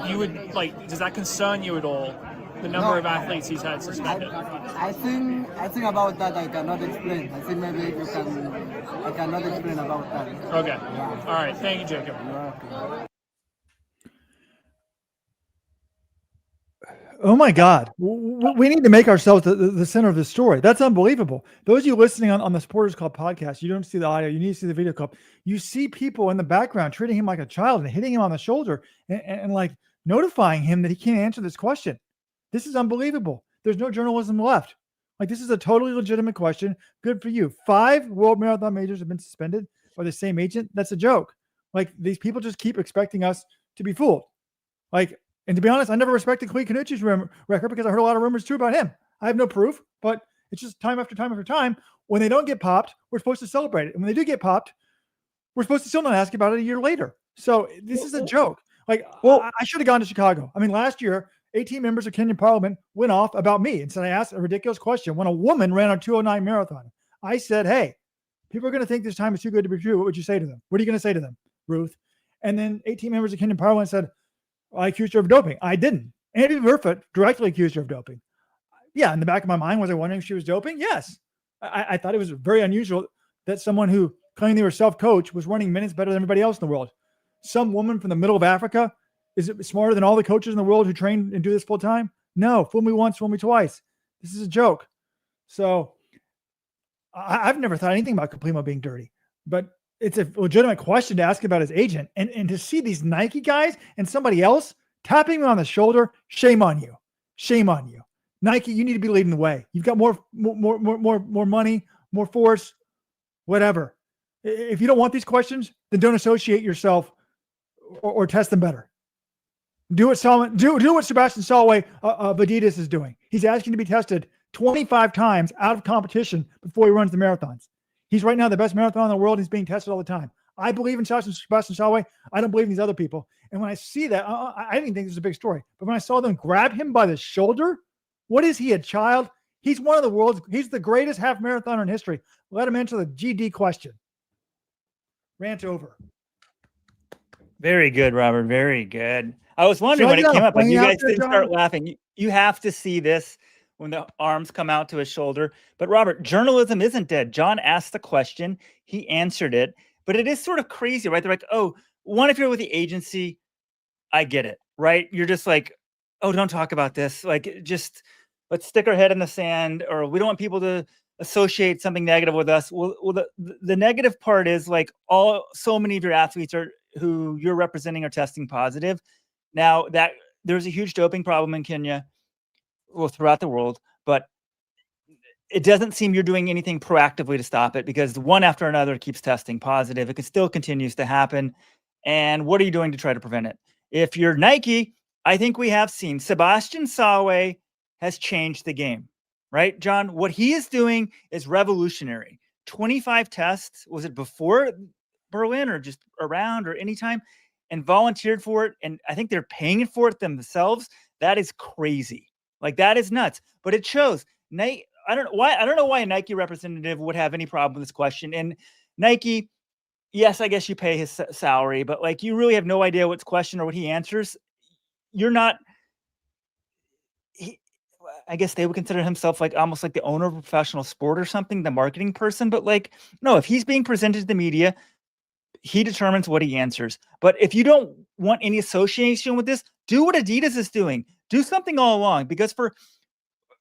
you would, does that concern you at all? The number of athletes he's had suspended. I think about that I cannot explain. I think maybe I cannot explain about that. Okay. Yeah. All right. Thank you, Jacob. Oh my God. We need to make ourselves the center of the story. That's unbelievable. Those of you listening on the Supporters Club podcast, you don't see the audio. You need to see the video clip. You see people in the background treating him like a child and hitting him on the shoulder and like notifying him that he can't answer this question. This is unbelievable. There's no journalism left. Like, this is a totally legitimate question. Good for you. 5 world marathon majors have been suspended by the same agent. That's a joke. Like, these people just keep expecting us to be fooled. Like, and to be honest, I never respected Clete Canucci's record because I heard a lot of rumors too about him. I have no proof, but it's just time after time after time. When they don't get popped, we're supposed to celebrate it. And when they do get popped, we're supposed to still not ask about it a year later. So this is a joke. Like, well, I should have gone to Chicago. I mean, last year, 18 members of Kenyan Parliament went off about me and said I asked a ridiculous question when a woman ran a 2:09 marathon. I said, hey, people are going to think this time is too good to be true. What would you say to them? What are you going to say to them, Ruth? And then 18 members of Kenyan Parliament said, I accused her of doping. I didn't. Andy Burfoot directly accused her of doping. Yeah, in the back of my mind, was I wondering if she was doping? Yes. I thought it was very unusual that someone who claimed they were self-coached was running minutes better than everybody else in the world. Some woman from the middle of Africa is smarter than all the coaches in the world who train and do this full time? No, fool me once, fool me twice. This is a joke. So I've never thought anything about Kiplimo being dirty, but it's a legitimate question to ask about his agent. And to see these Nike guys and somebody else tapping him on the shoulder, shame on you. Shame on you. Nike, you need to be leading the way. You've got more money, more force, whatever. If you don't want these questions, then don't associate yourself or test them better. Do what Sebastian Solway of Adidas is doing. He's asking to be tested 25 times out of competition before he runs the marathons. He's right now the best marathon in the world. He's being tested all the time. I believe in Sebastian Solway. I don't believe in these other people. And when I see that, I didn't think this was a big story. But when I saw them grab him by the shoulder, what is he, a child? He's he's the greatest half marathoner in history. Let him answer the GD question. Rant over. Very good, Robert. Very good. I was wondering when it came up, like you guys didn't start laughing. You have to see this when the arms come out to his shoulder. But Robert, journalism isn't dead. John asked the question. He answered it. But it is sort of crazy, right? They're like, oh, if you're with the agency, I get it, right? You're just like, oh, don't talk about this. Like, just let's stick our head in the sand, or we don't want people to associate something negative with us. Well, the negative part is like so many of your athletes who you're representing are testing positive. Now that there's a huge doping problem in Kenya, well, throughout the world, but it doesn't seem you're doing anything proactively to stop it, because one after another keeps testing positive. It still continues to happen. And what are you doing to try to prevent it? If you're Nike, I think we have seen Sebastian Solway has changed the game, right? John, what he is doing is revolutionary. 25 tests, was it before Berlin or just around or anytime, and volunteered for it. And I think they're paying for it themselves. That is crazy. Like, that is nuts. But it shows Nike. I don't know why a Nike representative would have any problem with this question. And Nike, yes, I guess you pay his salary, but like, you really have no idea what's questioned or what he answers. You're not. I guess they would consider himself like almost like the owner of a professional sport or something, the marketing person. But like, no, if he's being presented to the media, he determines what he answers. But if you don't want any association with this, do what Adidas is doing. Do something all along, because for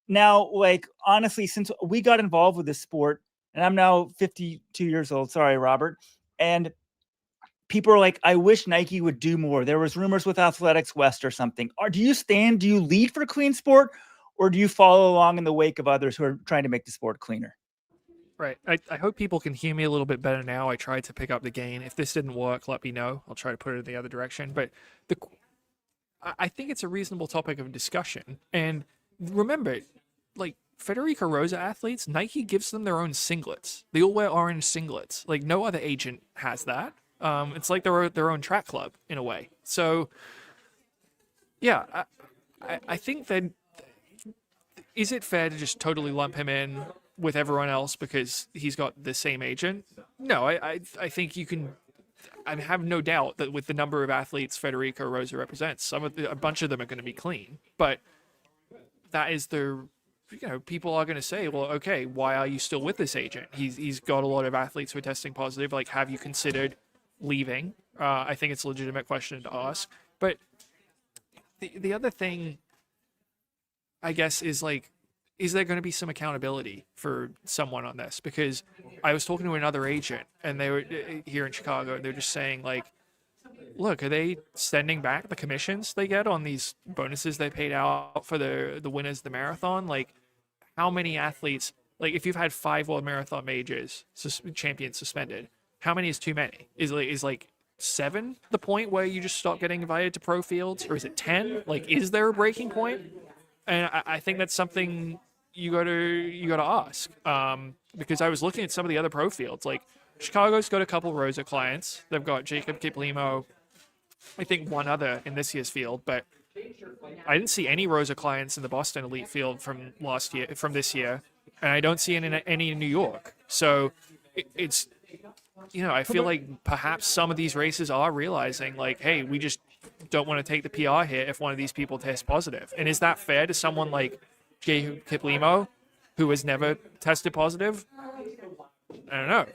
now, like, honestly, since we got involved with this sport, and I'm now 52 years old, sorry, Robert, and people are like, I wish Nike would do more. There was rumors with Athletics West or something. Or do you lead for clean sport, or do you follow along in the wake of others who are trying to make the sport cleaner? Right. I hope people can hear me a little bit better now. I tried to pick up the gain. If this didn't work, let me know. I'll try to put it in the other direction. But I think it's a reasonable topic of discussion. And remember, like, Federico Rosa athletes, Nike gives them their own singlets. They all wear orange singlets. Like, no other agent has that. It's like their own track club in a way. So, yeah, I think that, is it fair to just totally lump him in with everyone else because he's got the same agent? No, I think you can. I have no doubt that with the number of athletes Federico Rosa represents, a bunch of them are going to be clean. But that is people are going to say, well, okay, why are you still with this agent? He's got a lot of athletes who are testing positive. Like, have you considered leaving? I think it's a legitimate question to ask. But the other thing, I guess, is like, is there going to be some accountability for someone on this? Because I was talking to another agent, and they were here in Chicago, and they're just saying, like, look, are they sending back the commissions they get on these bonuses they paid out for the winners of the marathon? Like, how many athletes, like, if you've had 5 world marathon majors, champions suspended, how many is too many? Is like 7 the point where you just stop getting invited to pro fields? Or is it 10? Like, is there a breaking point? And I think that's something you gotta ask. Because I was looking at some of the other pro fields. Like, Chicago's got a couple Rosa clients. They've got Jacob Kiplimo, I think one other in this year's field, but I didn't see any Rosa clients in the Boston Elite field from this year, and I don't see any in New York. So it's, I feel like perhaps some of these races are realizing, like, hey, we just don't want to take the PR hit if one of these people tests positive. And is that fair to someone like Jacob Kiplimo, who has never tested positive? I don't know.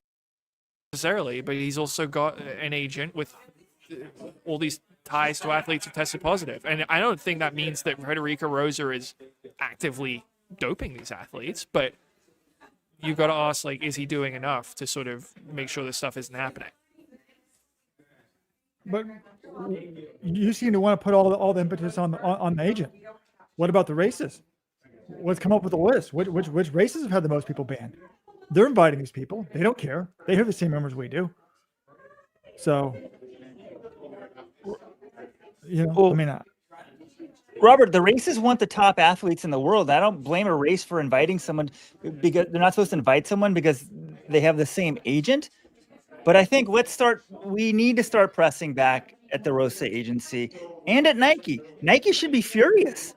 necessarily, but he's also got an agent with all these ties to athletes who tested positive. And I don't think that means that Federico Rosa is actively doping these athletes, but you've got to ask, like, is he doing enough to sort of make sure this stuff isn't happening? But you seem to want to put all the impetus on the agent. What about the races? Let's come up with a list. Which races have had the most people banned? They're inviting these people. They don't care. They have the same numbers we do. So, Well, I mean, Robert, the races want the top athletes in the world. I don't blame a race for inviting someone because they're not supposed to invite someone because they have the same agent. But I think we need to start pressing back at the Rosa agency and at Nike. Nike should be furious.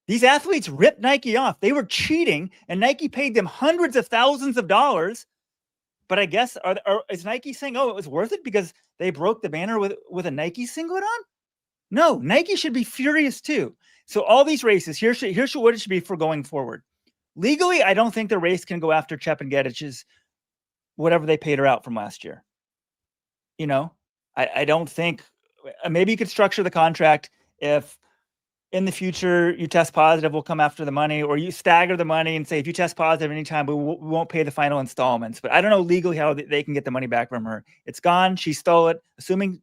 These athletes ripped Nike off. They were cheating, and Nike paid them hundreds of thousands of dollars. But I guess, is Nike saying, oh, it was worth it because they broke the banner with a Nike singlet on? No, Nike should be furious too. So all these races, here's what it should be for going forward. Legally, I don't think the race can go after Chepengetich's whatever they paid her out from last year. I don't think, maybe you could structure the contract if in the future you test positive, we'll come after the money, or you stagger the money and say, if you test positive anytime, we won't pay the final installments. But I don't know legally how they can get the money back from her. It's gone. She stole it. Assuming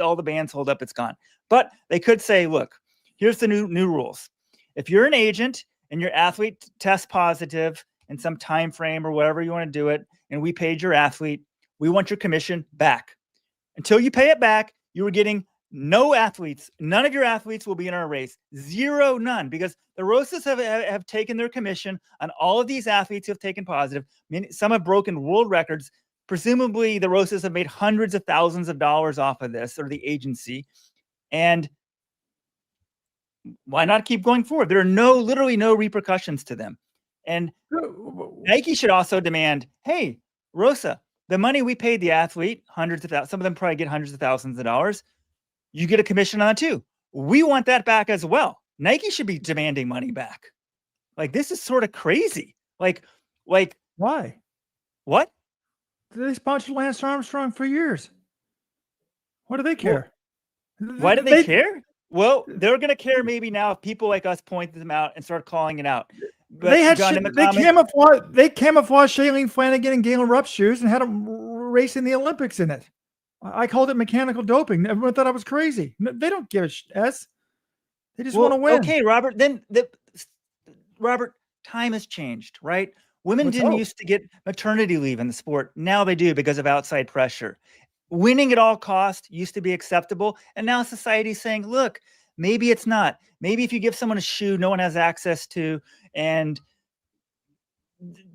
all the bans hold up, it's gone. But they could say, look, here's the new rules. If you're an agent and your athlete tests positive in some time frame or whatever you want to do it, and we paid your athlete, we want your commission back. Until you pay it back, you were getting no athletes. None of your athletes will be in our race. Zero, none, because the Rosas have taken their commission on all of these athletes who have taken positive. Some have broken world records. Presumably, the Rosas have made hundreds of thousands of dollars off of this, or the agency. And why not keep going forward? There are literally no repercussions to them. And Nike should also demand, hey, Rosa, the money we paid the athlete, hundreds of thousands, some of them probably get hundreds of thousands of dollars. You get a commission on it too. We want that back as well. Nike should be demanding money back. Like, this is sort of crazy. Like why? What? They sponsored Lance Armstrong for years. What do they care? Why do they care? Well, they're going to care maybe now if people like us point them out and start calling it out. But they camouflaged Shailene Flanagan and Galen Rupps shoes and had them race in the Olympics in it. I called it mechanical doping. Everyone thought I was crazy. They don't give a S. They just want to win. Okay, Robert. Robert, time has changed, right? Women didn't used to get maternity leave in the sport. Now they do because of outside pressure. Winning at all costs used to be acceptable. And now society's saying, look, maybe it's not. Maybe if you give someone a shoe no one has access to and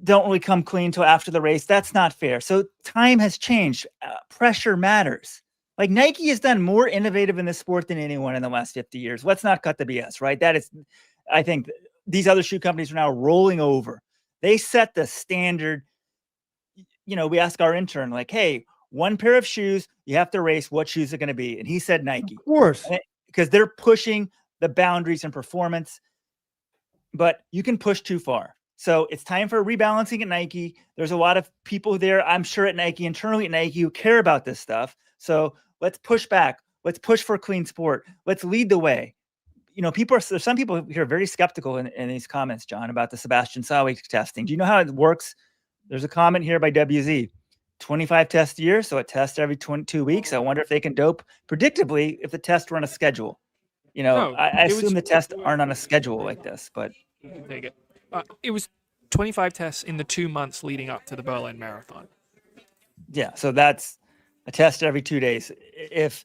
don't really come clean till after the race, that's not fair. So time has changed. Pressure matters. Like, Nike has done more innovative in this sport than anyone in the last 50 years. Let's not cut the BS, right? That is, I think these other shoe companies are now rolling over. They set the standard. We ask our intern, like, hey, one pair of shoes, you have to race. What shoes are going to be? And he said Nike. Of course. Because they're pushing the boundaries in performance, but you can push too far. So it's time for rebalancing at Nike. There's a lot of people there, I'm sure, at Nike, internally at Nike, who care about this stuff. So let's push back. Let's push for a clean sport. Let's lead the way. There's some people here are very skeptical in these comments, John, about the Sebastian Sawe testing. Do you know how it works? There's a comment here by WZ. 25 tests a year, so a test every 22 weeks. I wonder if they can dope predictably if the tests were on a schedule. I assume the tests aren't on a schedule like this, but take it. It was 25 tests in the 2 months leading up to the Berlin Marathon. Yeah, so that's a test every 2 days. If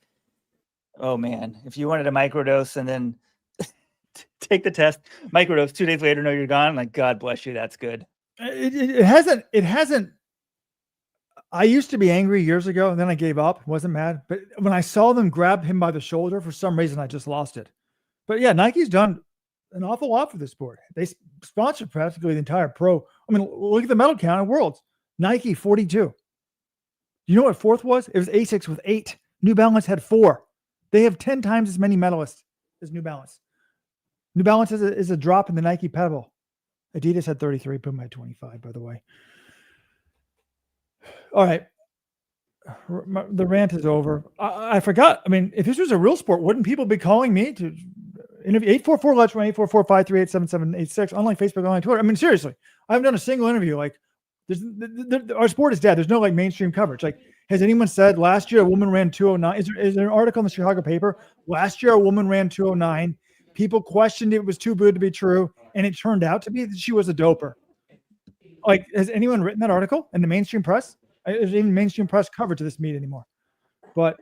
you wanted a microdose and then take the test, microdose, 2 days later, no, you're gone. Like, God bless you. That's good. It hasn't. I used to be angry years ago, and then I gave up. Wasn't mad. But when I saw them grab him by the shoulder, for some reason, I just lost it. But yeah, Nike's done an awful lot for this sport. They sponsor practically the entire pro. I mean, look at the medal count in Worlds. Nike, 42. You know what fourth was? It was Asics with 8. New Balance had 4. They have 10 times as many medalists as New Balance. New Balance is a drop in the Nike pebble. Adidas had 33. Puma had 25, by the way. All right. The rant is over. I forgot. I mean, if this was a real sport, wouldn't people be calling me to interview? 844 Let's Run, 844-538-7786, online Facebook, online Twitter. I mean, seriously, I haven't done a single interview. Like, our sport is dead. There's no like mainstream coverage. Like, has anyone said last year a woman ran 209? Is there an article in the Chicago paper? Last year a woman ran 209. People questioned it was too good to be true, and it turned out to be that she was a doper. Like, has anyone written that article in the mainstream press? There's even mainstream press coverage of this meet anymore. But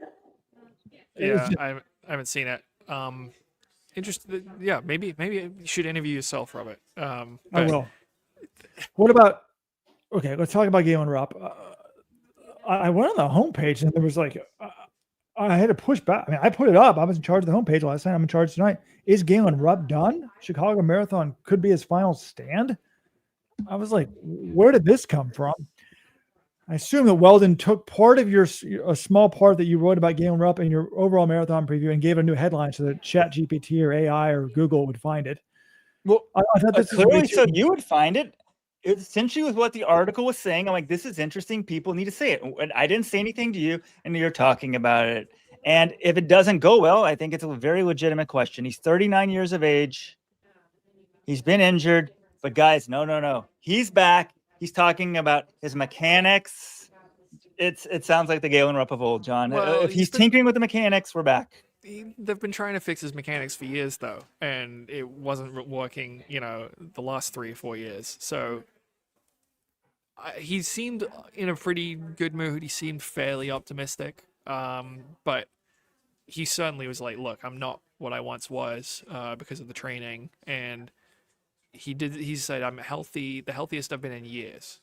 yeah, I haven't seen it. Interested. Yeah, maybe you should interview yourself, Robert. I will. What about? Okay, let's talk about Galen Rupps. I went on the homepage and there was like, I had to push back. I mean, I put it up. I was in charge of the homepage last night. I'm in charge tonight. Is Galen Rupps done? Chicago Marathon could be his final stand. I was like, where did this come from? I assume that Weldon took part of a small part that you wrote about Galen Rupps in your overall marathon preview and gave it a new headline so that ChatGPT or AI or Google would find it. Well, I thought this was clearly, so you would find it. It's essentially with what the article was saying. I'm like, this is interesting. People need to say it. And I didn't say anything to you, and you're talking about it. And if it doesn't go well, I think it's a very legitimate question. He's 39 years of age. He's been injured. But guys, no. He's back. He's talking about his mechanics. It sounds like the Galen Rupps of old, John. Well, if he's tinkering with the mechanics, we're back. They've been trying to fix his mechanics for years, though, and it wasn't working, the last 3 or 4 years. So he seemed in a pretty good mood. He seemed fairly optimistic, but he certainly was like, look, I'm not what I once was because of the training. And he said, I'm healthy, the healthiest I've been in years,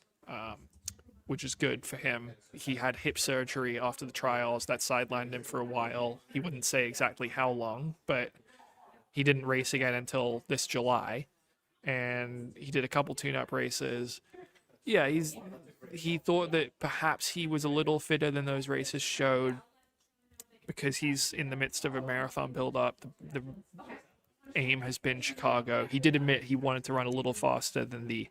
which is good for him. He had hip surgery after the trials that sidelined him for a while. He wouldn't say exactly how long, but he didn't race again until this July, and he did a couple tune-up races. Yeah, he thought that perhaps he was a little fitter than those races showed because he's in the midst of a marathon build-up. The aim has been Chicago. He did admit he wanted to run a little faster than the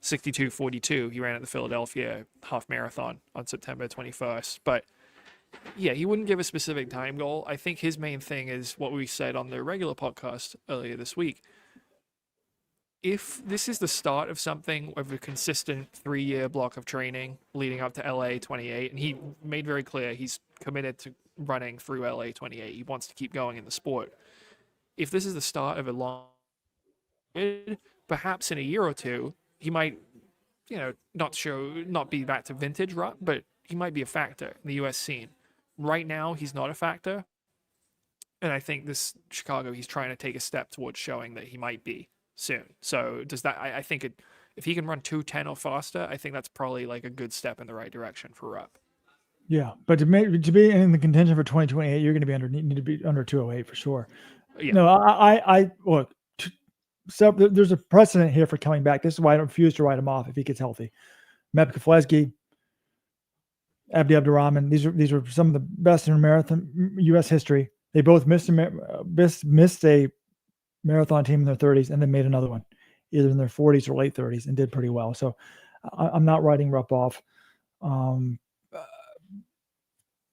62:42 he ran at the Philadelphia half marathon on September 21st. But yeah, he wouldn't give a specific time goal. I think his main thing is what we said on the regular podcast earlier this week. If this is the start of something of a consistent 3-year block of training leading up to LA 28, and he made very clear he's committed to running through LA 28. He wants to keep going in the sport. If this is the start of a long period, perhaps in a year or two, he might, not be back to vintage Rupps, but he might be a factor in the U.S. scene. Right now, he's not a factor. And I think this Chicago, he's trying to take a step towards showing that he might be soon. So does that, I think if he can run 2:10 or faster, I think that's probably like a good step in the right direction for Rupps. Yeah, but to be in the contention for 2028, you're going to need to be under 208 for sure. Yeah. No, I look. So there's a precedent here for coming back. This is why I refuse to write him off if he gets healthy. Mepka Flesky, Abdi Abdurrahman. These are some of the best in marathon U.S. history. They both missed a marathon team in their 30s and then made another one, either in their 40s or late 30s, and did pretty well. So I'm not writing Rupps off.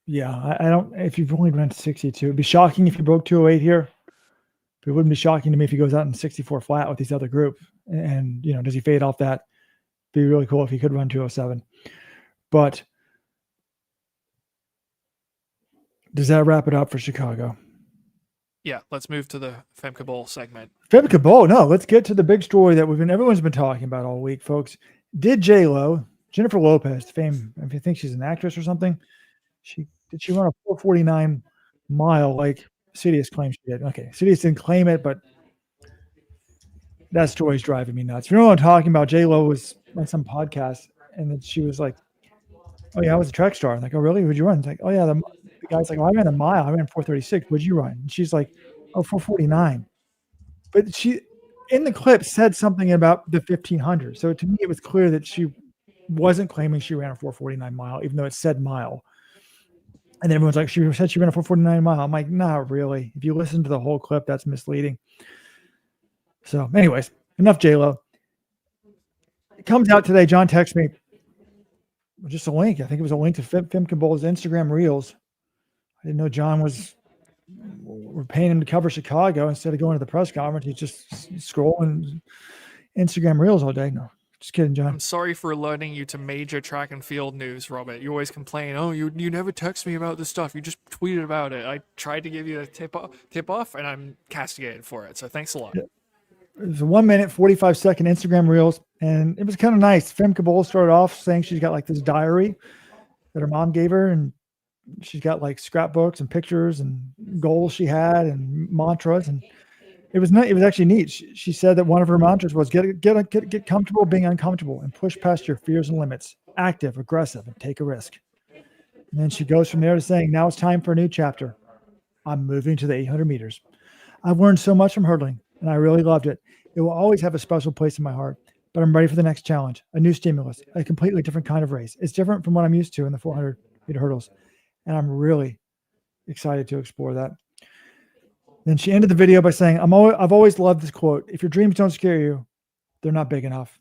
Yeah, I don't. If you've only run 62, it'd be shocking if you broke 208 here. But it wouldn't be shocking to me if he goes out in 64 flat with these other groups. And does he fade off that? Be really cool if he could run 207. But does that wrap it up for Chicago? Yeah, let's move to the Femke Bol segment. Femke Bol, no, let's get to the big story that everyone's been talking about all week, folks. Did J-Lo, Jennifer Lopez, fame, if you think she's an actress or something, did she run a 4:49 mile like Sidious claims she did? Okay, Sidious didn't claim it, but that story's driving me nuts. You know what I'm talking about? J-Lo was on some podcast, and then she was like, "Oh yeah, I was a track star." I'm like, "Oh really? Who'd you run?" It's like, "Oh yeah." The guy's like, "Oh, I ran a mile. I ran 4:36. What'd you run?" And she's like, "Oh, 4:49." But she, in the clip, said something about the 1500. So to me, it was clear that she wasn't claiming she ran a 4:49 mile, even though it said mile. And then everyone's like, she said she ran a 4:49 mile. I'm like, not really. If you listen to the whole clip, that's misleading. So anyways, enough J-Lo. It comes out today. John texts me. just a link. I think it was a link to Femke Bol's Instagram Reels. I didn't know John we're paying him to cover Chicago instead of going to the press conference. He's just scrolling Instagram Reels all day. No, just kidding, John. I'm sorry for alerting you to major track and field news, Robert. You always complain, oh, you never text me about this stuff. You just tweeted about it. I tried to give you a tip off, and I'm castigated for it. So thanks a lot. It was a 1 minute, 45-second Instagram Reels, and it was kind of nice. Femke Bol started off saying she's got like this diary that her mom gave her, and she's got like scrapbooks and pictures and goals she had and mantras, and it was actually neat. She said that one of her mantras was get comfortable being uncomfortable and push past your fears and limits. Active, aggressive, and take a risk. And then she goes from there to saying, now it's time for a new chapter. I'm moving to the 800 meters. I've learned so much from hurdling, and I really loved it. It will always have a special place in my heart, but I'm ready for the next challenge, a new stimulus, a completely different kind of race. It's different from what I'm used to in the 400-meter hurdles, and I'm really excited to explore that. Then she ended the video by saying, I've always loved this quote. If your dreams don't scare you, they're not big enough.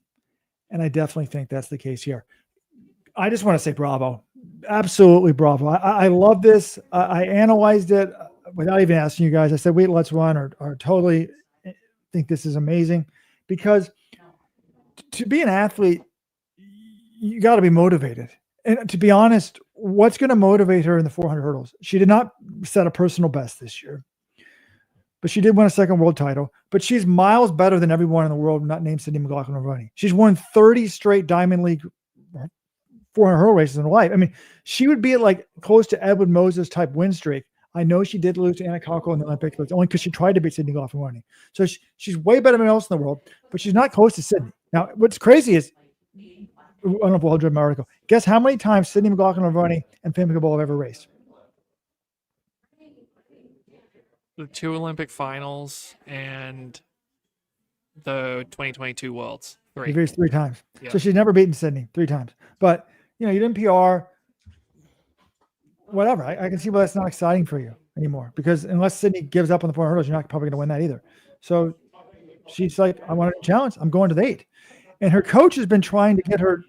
And I definitely think that's the case here. I just want to say bravo. Absolutely bravo. I love this. I analyzed it without even asking you guys. I said, wait, let's run or totally think this is amazing, because to be an athlete, you got to be motivated. And to be honest, what's going to motivate her in the 400 hurdles? She did not set a personal best this year, but she did win a second world title. But she's miles better than everyone in the world not named Sydney McLaughlin-Roney. She's won 30 straight Diamond League 400 hurdle races in her life. I mean, she would be at like close to Edward Moses type win streak. I know she did lose to Anna Cockle in the Olympics, but it's only because she tried to beat Sydney McLaughlin-Roney. So she's way better than anyone else in the world, but she's not close to Sydney. Now, what's crazy is, I don't know if I'll read my article. Guess how many times Sydney McLaughlin-Roney and Femke Bol have ever raced? The 2 Olympic finals and the 2022 Worlds. She raced 3 times. Yeah. So she's never beaten Sydney 3 times. But, you didn't PR, whatever. I can see why that's not exciting for you anymore, because unless Sydney gives up on the 400 hurdles, you're not probably going to win that either. So she's like, I want a challenge. I'm going to the 8. And her coach has been trying to get her.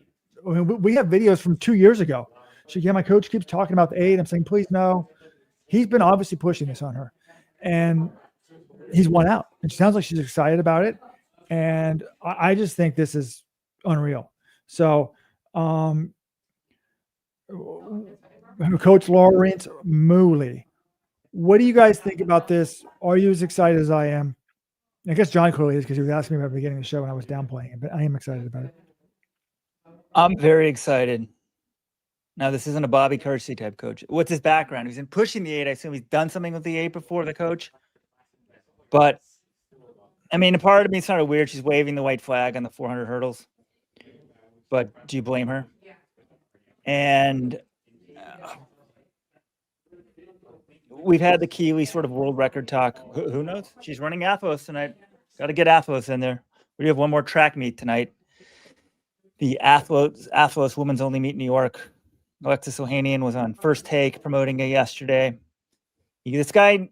I mean, we have videos from 2 years ago. My coach keeps talking about the 8. I'm saying, please no. He's been obviously pushing this on her, and he's won out. And she sounds like she's excited about it. And I just think this is unreal. So, Coach Lawrence Mooley, what do you guys think about this? Are you as excited as I am? I guess John clearly is, because he was asking me about the beginning of the show and I was downplaying it, but I am excited about it. I'm very excited. Now, this isn't a Bobby Kersey type coach. What's his background? He's in pushing the 8. I assume he's done something with the 8 before, the coach. But, I mean, a part of me is sort of weird. She's waving the white flag on the 400 hurdles. But do you blame her? And we've had the Kiwi sort of world record talk. Who knows? She's running Athos tonight. Got to get Athos in there. We have one more track meet tonight. The Athos women's only meet in New York. Alexis Ohanian was on First Take promoting it yesterday. This guy,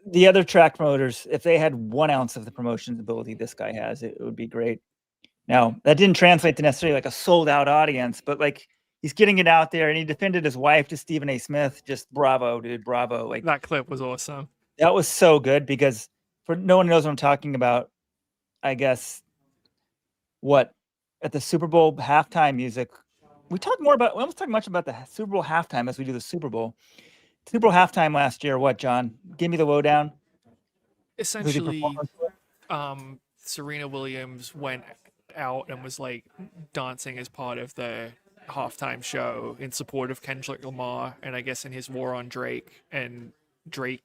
the other track promoters, if they had 1 ounce of the promotion ability this guy has, it would be great. Now, that didn't translate to necessarily like a sold out audience, but like he's getting it out there, and he defended his wife to Stephen A. Smith. Just bravo, dude. Bravo. Like That clip was awesome. that was so good, because for no one knows what I'm talking about, I guess, what at the Super Bowl halftime music, we almost talk much about the Super Bowl halftime as we do the Super Bowl. Super Bowl halftime last year, what, John? Give me the lowdown. Essentially, Serena Williams went out and was like dancing as part of the halftime show in support of Kendrick Lamar, and I guess in his war on Drake. And Drake,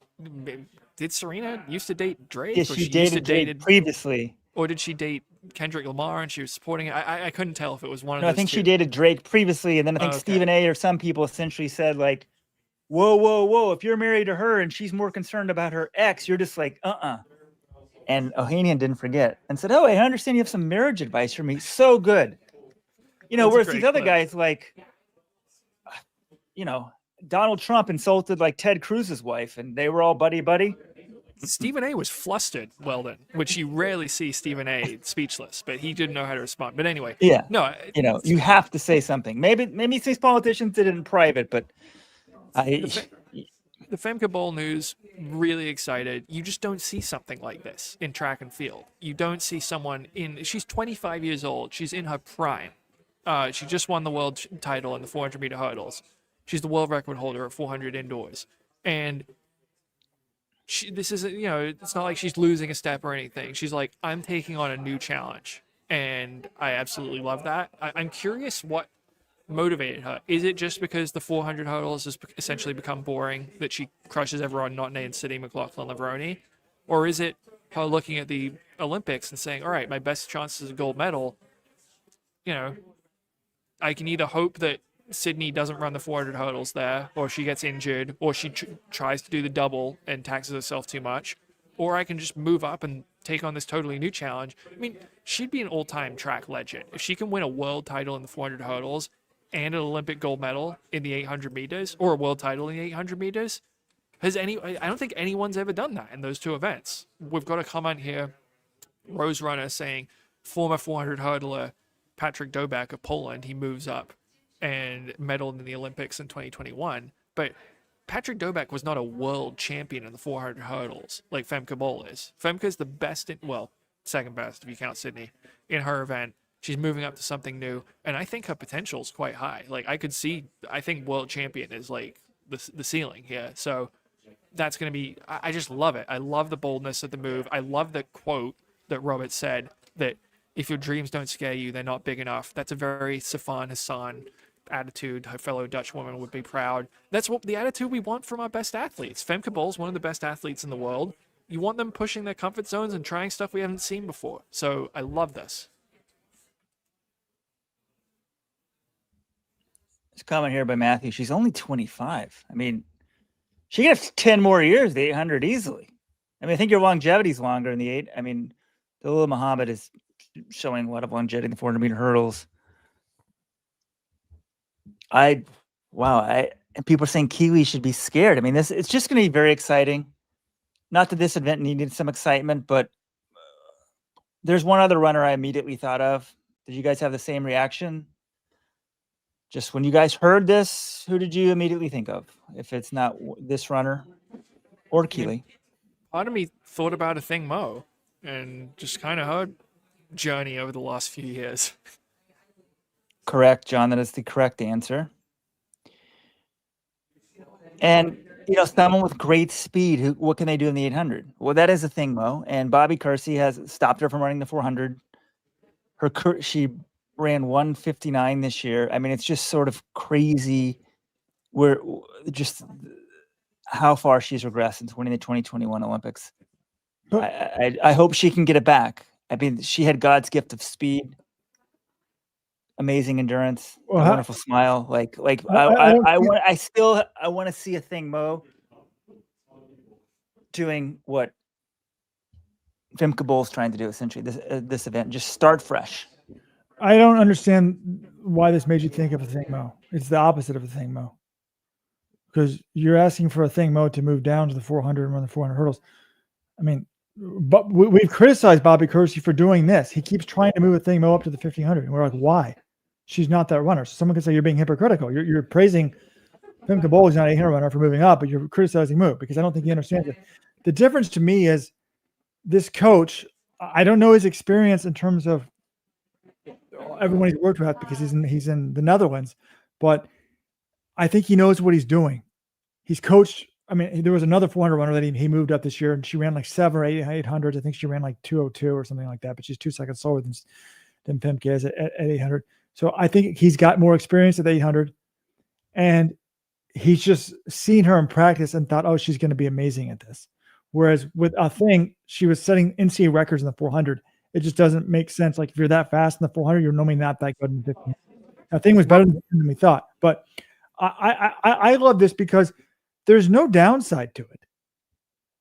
did Serena used to date Drake? Yes, or she used to dated previously. Or did she date Kendrick Lamar and she was supporting it? I couldn't tell if it was one of No, those I think two. she dated Drake previously, and then I think Okay. Stephen A. or some people essentially said like, whoa, if you're married to her and she's more concerned about her ex, you're just like, And Ohanian didn't forget and said, oh, I understand you have some marriage advice for me. So good. That's a Whereas great these other clip. guys, like, Donald Trump insulted like Ted Cruz's wife, and they were all buddy. Stephen A was flustered, Weldon, which you rarely see Stephen A speechless, but he didn't know how to respond. But anyway, Yeah. no, You have to say something. Maybe these politicians did it in private, but the Femke Bol news, really excited. You just don't see something like this in track and field. You don't see someone she's 25 years old. She's in her prime. She just won the world title in the 400-meter hurdles. She's the world record holder at 400 indoors. And this isn't, it's not like she's losing a step or anything. She's like, I'm taking on a new challenge. And I absolutely love that. I'm curious what motivated her. Is it just because the 400 hurdles has essentially become boring, that she crushes everyone not named Sydney McLaughlin Lavroni? Or is it her looking at the Olympics and saying, all right, my best chance is a gold medal? I can either hope that Sydney doesn't run the 400 hurdles there, or she gets injured, or she tries to do the double and taxes herself too much, or I can just move up and take on this totally new challenge. I mean, she'd be an all-time track legend. If she can win a world title in the 400 hurdles and an Olympic gold medal in the 800 meters, or a world title in the 800 meters, I don't think anyone's ever done that in those two events. We've got a comment here, Rose Runner, saying former 400 hurdler Patrick Dobek of Poland, he moves up and medaled in the Olympics in 2021. But Patrick Dobek was not a world champion in the 400 hurdles like Femke Bol is. Femke's the best second best if you count Sydney in her event. She's moving up to something new, and I think her potential is quite high. Like, I think world champion is like the ceiling here. So that's going to be, I just love it. I love the boldness of the move. I love the quote that Robert said, that if your dreams don't scare you, they're not big enough. That's a very Sifan Hassan attitude. Her fellow Dutch woman would be proud. That's what the attitude we want from our best athletes. Femke Bol's one of the best athletes in the world. You want them pushing their comfort zones and trying stuff we haven't seen before. So I love this. This comment here by Matthew. She's only 25. I mean, she can have 10 more years, the 800 easily. I mean, I think your longevity is longer in the 8. I mean, Dalilah Muhammad is showing a lot of longevity in the 400-meter hurdles. And people are saying Kiwi should be scared. I mean, it's just going to be very exciting. Not that this event needed some excitement, but there's one other runner I immediately thought of. Did you guys have the same reaction? Just when you guys heard this, who did you immediately think of? If it's not this runner or Keely. Part of me thought about a thing Mo and just kind of heard journey over the last few years. Correct, John. That is the correct answer. And, someone with great speed, what can they do in the 800? Well, that is a thing, Mo. And Bobby Kersey has stopped her from running the 400. She ran 1:59 this year. I mean, it's just sort of crazy where just how far she's regressed since winning the 2021 Olympics. I hope she can get it back. I mean, she had God's gift of speed, amazing endurance, a wonderful smile. I want to see a thing, Mo, doing what Femke Bol's trying to do, essentially, this event. Just start fresh. I don't understand why this made you think of a thing, Mo. It's the opposite of a thing, Mo. Because you're asking for a thing, Mo, to move down to the 400 and run the 400 hurdles. I mean, but we've criticized Bobby Kersey for doing this. He keeps trying to move a thing, Mo, up to the 1500. And we're like, why? She's not that runner. So someone could say you're being hypocritical. You're praising Femke Bol is not an 800 runner for moving up, but you're criticizing Mo because I don't think he understands it. The difference to me is this coach, I don't know his experience in terms of everyone he's worked with because he's in the Netherlands, but I think he knows what he's doing. He's coached. I mean, there was another 400 runner that he moved up this year, and she ran like 7 or 8 800s. I think she ran like 202 or something like that, but she's 2 seconds slower than Femke is at 800. So I think he's got more experience at 800, and he's just seen her in practice and thought, oh, she's going to be amazing at this. Whereas with a thing, she was setting NCAA records in the 400. It just doesn't make sense. Like if you're that fast in the 400, you're normally not that good in the 15. That thing was better than we thought. But I love this because there's no downside to it.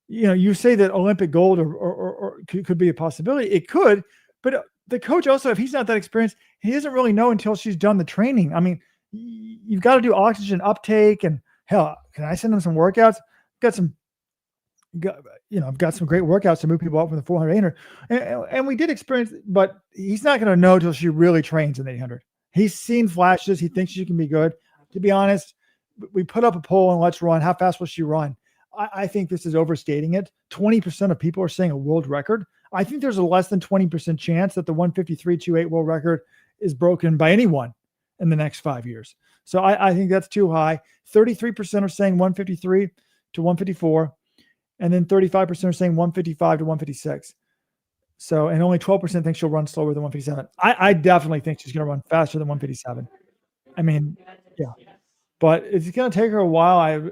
You say that Olympic gold or could be a possibility. It could, but the coach also, if he's not that experienced, he doesn't really know until she's done the training. I mean, you've got to do oxygen uptake and hell, can I send him some workouts? Got some I've got some great workouts to move people up from the 400, 800. And we did experience, but he's not going to know till she really trains in the 800. He's seen flashes. He thinks she can be good. To be honest, we put up a poll and let's run. How fast will she run? I think this is overstating it. 20% of people are saying a world record. I think there's a less than 20% chance that the 153.28 world record is broken by anyone in the next 5 years. So I think that's too high. 33% are saying 153 to 154. And then 35% are saying 155 to 156. So, and only 12% think she'll run slower than 157. I definitely think she's going to run faster than 157. I mean, yeah, but it's going to take her a while.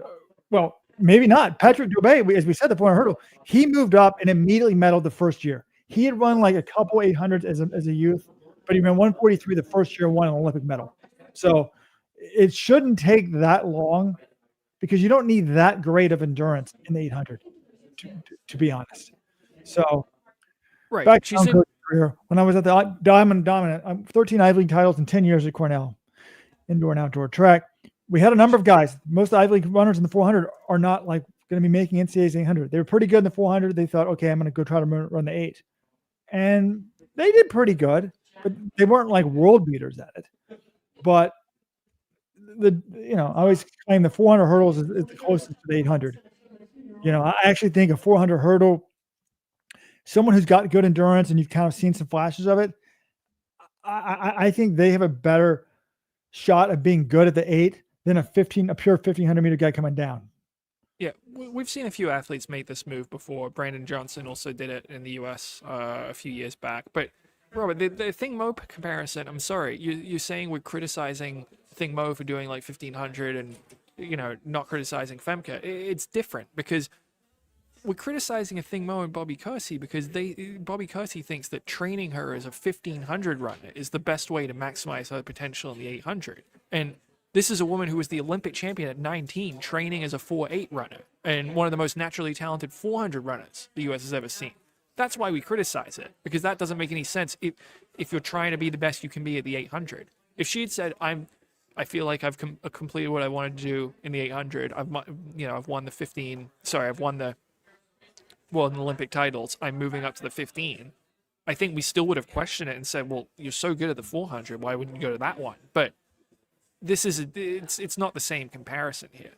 Well, maybe not. Patrick Dubé, as we said, the 400 hurdle, he moved up and immediately medaled the first year. He had run like a couple 800s as a youth, but he ran 143 the first year and won an Olympic medal. So it shouldn't take that long because you don't need that great of endurance in the 800, to be honest. So, Right. back She's to career, when I was at the Diamond Dominant, 13 Ivy League titles in 10 years at Cornell, indoor and outdoor track. We had a number of guys. Most Ivy League runners in the 400 are not like going to be making NCAA's 800. They were pretty good in the 400. They thought, okay, I'm going to go try to run the 8. And they did pretty good, but they weren't like world beaters at it. But I always claim the 400 hurdles is the closest to the 800. I actually think a 400 hurdle, someone who's got good endurance and you've kind of seen some flashes of it, I think they have a better shot of being good at the 8 than a pure 1500 meter guy coming down. Yeah, we've seen a few athletes make this move before. Brandon Johnson also did it in the U.S. A few years back. But Robert, the Thing Mo comparison, I'm sorry, you're saying we're criticizing Thing Mo for doing like 1500 and not criticizing Femke. It's different because we're criticizing a Thing Mo and Bobby Kersey because Bobby Kersey thinks that training her as a 1500 runner is the best way to maximize her potential in the 800. And this is a woman who was the Olympic champion at 19, training as a 4.8 runner and one of the most naturally talented 400 runners the U.S. has ever seen. That's why we criticize it, because that doesn't make any sense if you're trying to be the best you can be at the 800. If she had said, I feel like I've completed what I wanted to do in the 800. I've won the Olympic titles. I'm moving up to the 15. I think we still would have questioned it and said, well, you're so good at the 400. Why wouldn't you go to that one? But it's not the same comparison here.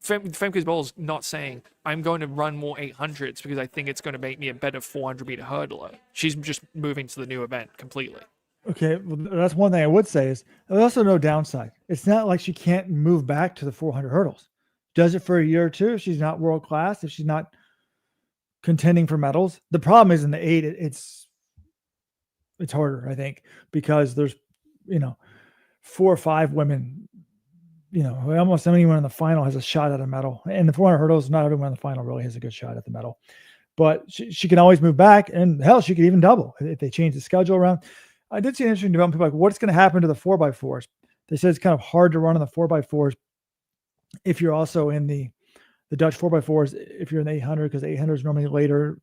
Femke Bol is not saying, I'm going to run more 800s because I think it's going to make me a better 400 meter hurdler. She's just moving to the new event completely. Okay, well, that's one thing I would say is there's also no downside. It's not like she can't move back to the 400 hurdles. Does it for a year or two if she's not world class, if she's not contending for medals. The problem is in the 8, it's harder, I think, because there's 4 or 5 women, almost anyone in the final has a shot at a medal. And the 400 hurdles, not everyone in the final really has a good shot at the medal. But she can always move back, and hell, she could even double if they change the schedule around. I did see an interesting development, people like, what's going to happen to the 4x4s? They said it's kind of hard to run on the 4x4s if you're also in the Dutch 4x4s, if you're in the 800, because the 800 is normally later.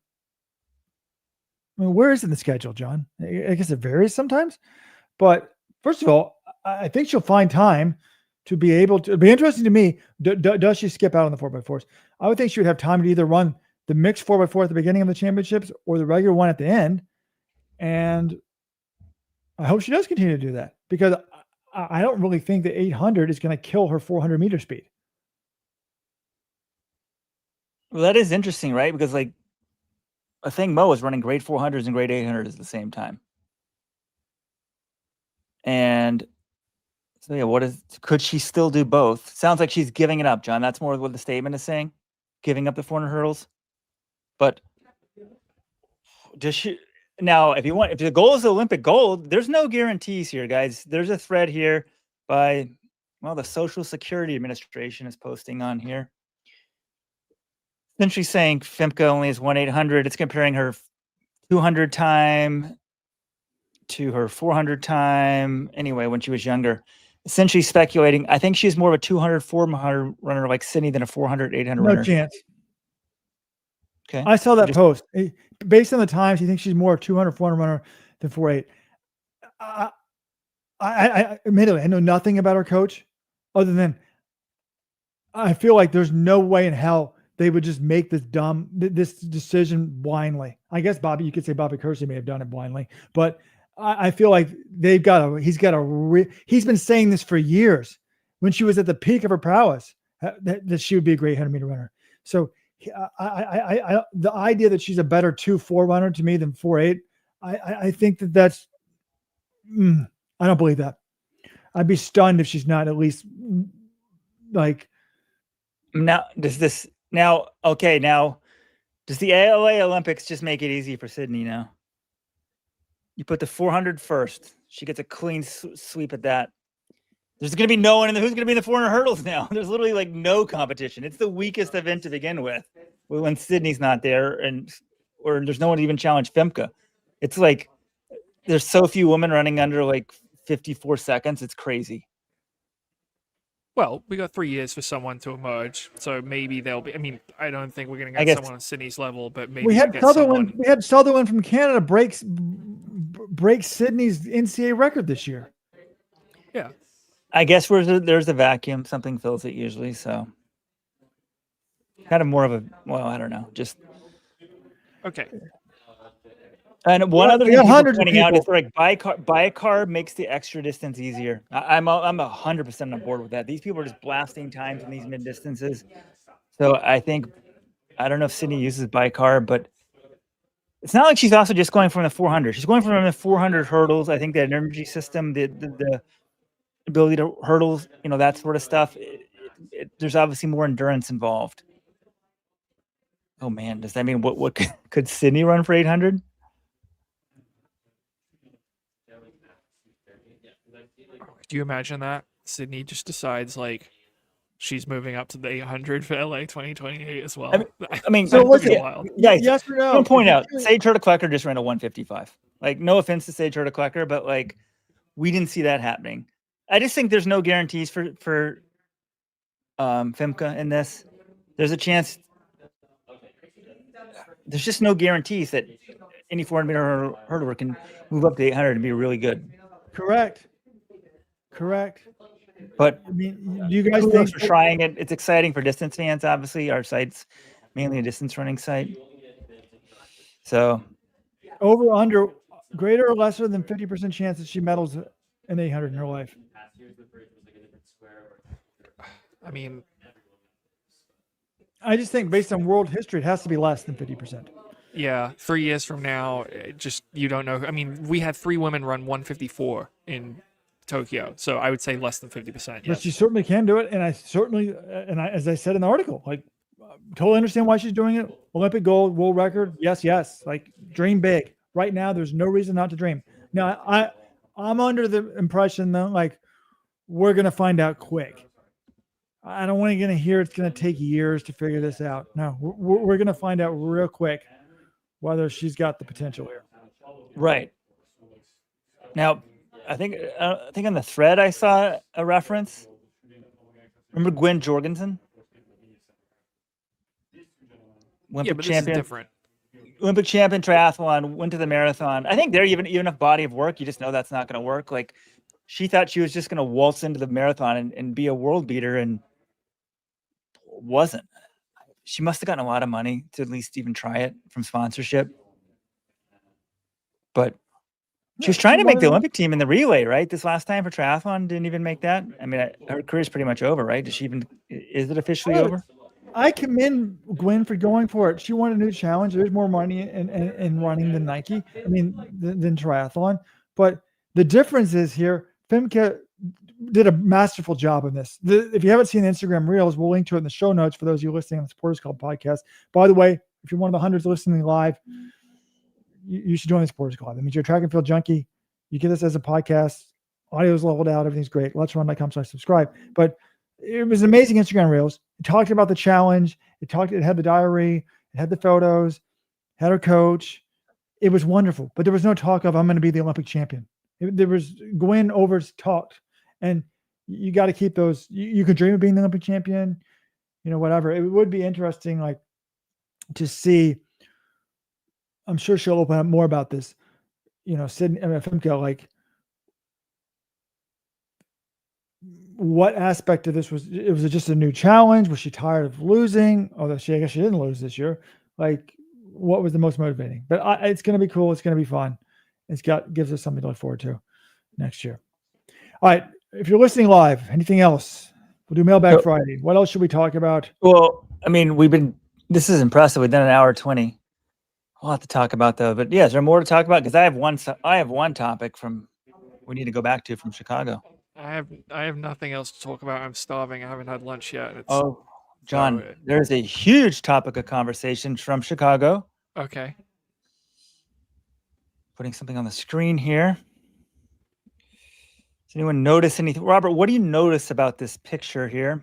I mean, where is it in the schedule, John? I guess it varies sometimes. But first of all, I think she'll find time to be able to. It'd be interesting to me, does she skip out on the 4x4s? I would think she would have time to either run the mixed 4x4 at the beginning of the championships or the regular one at the end. And I hope she does continue to do that, because I don't really think the 800 is going to kill her 400 meter speed. Well, that is interesting, right? Because like a Thing Mo is running great 400s and great 800s at the same time. And so, yeah, could she still do both? Sounds like she's giving it up, John. That's more what the statement is saying, giving up the 400 hurdles. But does she now? If the goal is the Olympic gold, there's no guarantees here, guys. There's a thread here by the Social Security Administration is posting on here. Then she's saying Femke only has 1/800. It's comparing her 200 time to her 400 time. Anyway, when she was younger, essentially speculating. I think she's more of a 200, 400 runner like Sydney than a 400, 800 runner. No chance. Okay. I saw that post. Based on the times, he thinks she's more a 200, 400 runner than 4.8. I admittedly, I know nothing about her coach other than I feel like there's no way in hell they would just make this decision blindly. I guess you could say Bobby Kersey may have done it blindly, but I feel like he's been saying this for years when she was at the peak of her prowess, that she would be a great 100-meter runner. So the idea that she's a better 2.4 runner to me than 4.8, I think that's, I don't believe that. I'd be stunned if she's not at least like. Now, does the LA Olympics just make it easy for Sydney now? You put the 400 first. She gets a clean sweep at that. There's going to be no one who's going to be in the 400 hurdles now. There's literally like no competition. It's the weakest event to begin with when Sydney's not there, or there's no one to even challenge Femke. It's like there's so few women running under like 54 seconds. It's crazy. Well, we got 3 years for someone to emerge, so maybe they'll be. I mean, I don't think we're going to get someone on Sydney's level, but maybe we had get Sutherland. someone. We had Sutherland from Canada break Sydney's NCAA record this year. Yeah, I guess there's a vacuum. Something fills it usually. So kind of more of a, I don't know. Just okay. And one other thing people are pointing out is like Baikar makes the extra distance easier. I'm 100% on board with that. These people are just blasting times in these mid distances. So I don't know if Sydney uses Baikar, but it's not like she's also just going from the 400. She's going from the 400 hurdles. I think that energy system, the ability to hurdles, that sort of stuff. There's obviously more endurance involved. Oh man, does that mean what could Sydney run for 800? Do you imagine that Sydney just decides like she's moving up to the 800 for LA 2028 as well? I mean, so what's yes or no? Point out, Sage Hurta-Klecker just ran a 155. Like, no offense to Sage Hurta-Klecker, but like, we didn't see that happening. I just think there's no guarantees for Femke in this. There's a chance. There's just no guarantees that any 400-meter hurdler can move up to 800 and be really good. Correct. But I mean, do you guys think we're trying it? It's exciting for distance fans. Obviously, our site's mainly a distance running site. So, over under greater or lesser than 50% chance that she medals an 800 in her life? I mean, I just think based on world history, it has to be less than 50%. Yeah, 3 years from now, you don't know. I mean, we had 3 women run 154 in Tokyo, so I would say less than 50%. Yes. But she certainly can do it, and as I said in the article, like, totally understand why she's doing it. Olympic gold, world record, yes. Like, dream big. Right now, there's no reason not to dream. Now, I'm under the impression though, like, we're gonna find out quick. I don't want to hear it's gonna take years to figure this out. No, we're gonna find out real quick whether she's got the potential here. Right. Now, I think on the thread I saw a reference. Remember Gwen Jorgensen? Olympic but champion. This is different. Olympic champion triathlon, went to the marathon. I think there even enough body of work, you just know that's not going to work. Like, she thought she was just going to waltz into the marathon and be a world beater, and wasn't. She must have gotten a lot of money to at least even try it from sponsorship. But she was trying to make the Olympic team in the relay, right? This last time for triathlon, didn't even make that. I mean, her career's pretty much over, right? Is it officially over? I commend Gwen for going for it. She wanted a new challenge. There's more money in running than Nike. I mean, than triathlon. But the difference is here, Femke did a masterful job in this. If you haven't seen the Instagram Reels, we'll link to it in the show notes for those of you listening on the Supporters Club podcast. By the way, if you're one of the hundreds listening live, you should join the Supporters Club. That means you're a track and field junkie. You get this as a podcast. Audio is leveled out. Everything's great. Let's run.com/subscribe. But it was amazing Instagram Reels. It talked about the challenge. It had the diary. It had the photos. Had her coach. It was wonderful. But there was no talk of, I'm going to be the Olympic champion. There was Gwen overs talked. And you got to keep those. You could dream of being the Olympic champion, whatever. It would be interesting, like, to see. I'm sure she'll open up more about this. Sydney, Femke, like, what aspect of this was just a new challenge? Was she tired of losing? Although I guess she didn't lose this year. Like, what was the most motivating? But it's going to be cool. It's going to be fun. Gives us something to look forward to next year. All right. If you're listening live, anything else? We'll do Mailbag Friday. What else should we talk about? Well, I mean, this is impressive. We've done an hour 20. We'll have to talk about though. But yeah, is there more to talk about? Because I have one topic we need to go back to from Chicago. I have nothing else to talk about. I'm starving. I haven't had lunch yet. John, there's a huge topic of conversation from Chicago. Okay. Putting something on the screen here. Does anyone notice anything? Robert, what do you notice about this picture here?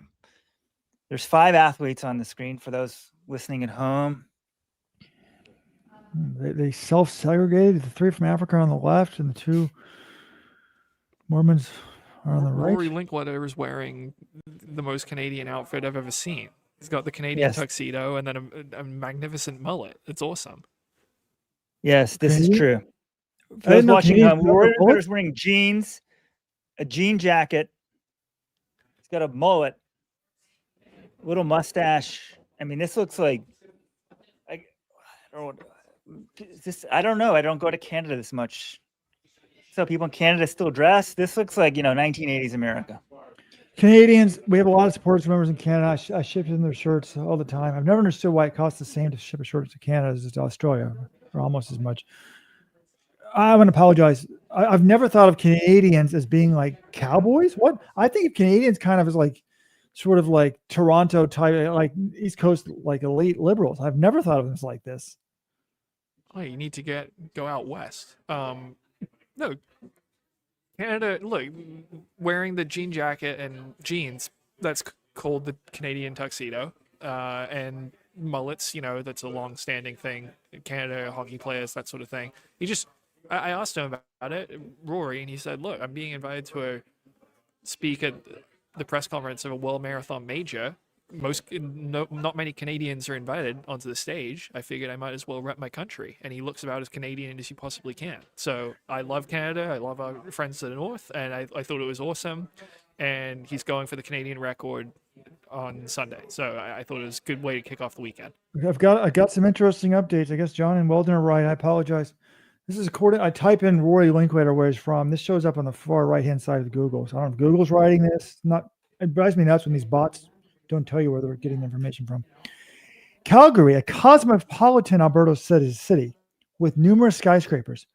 There's 5 athletes on the screen for those listening at home. They self-segregated. The 3 from Africa are on the left, and the 2 Mormons are on the right. Rory Linkletter is wearing the most Canadian outfit I've ever seen. He's got the Canadian tuxedo and then a magnificent mullet. It's awesome. Yes, this is true. For those watching home, Rory Linkletter's wearing jeans, a jean jacket. He's got a mullet, little mustache. I mean, this looks like I don't know. I don't go to Canada this much. So people in Canada still dress. This looks like 1980s America. Canadians, we have a lot of supporters members in Canada. I ship them their shirts all the time. I've never understood why it costs the same to ship a shirt to Canada as to Australia, or almost as much. I want to apologize. I've never thought of Canadians as being like cowboys. What I think of Canadians kind of as like sort of like Toronto type, like East Coast, like elite liberals. I've never thought of them as like this. Oh, you need to go out west. No, Canada. Look, wearing the jean jacket and jeans. That's called the Canadian tuxedo. And mullets. That's a long-standing thing. Canada hockey players, that sort of thing. I asked him about it, Rory, and he said, "Look, I'm being invited to speak at the press conference of a World Marathon major. Not many Canadians are invited onto the stage. I figured I might as well rep my country." And he looks about as Canadian as you possibly can. So I love Canada. I love our friends to the north, and I thought it was awesome. And he's going for the Canadian record on Sunday. So I thought it was a good way to kick off the weekend. I got some interesting updates. I guess John and Weldon are right. I apologize. This is according. I type in Rory Linkletter where he's from. This shows up on the far right hand side of Google. So I don't know if Google's writing this. It drives me nuts when these bots don't tell you where they're getting the information from. Calgary, a cosmopolitan Alberta city with numerous skyscrapers.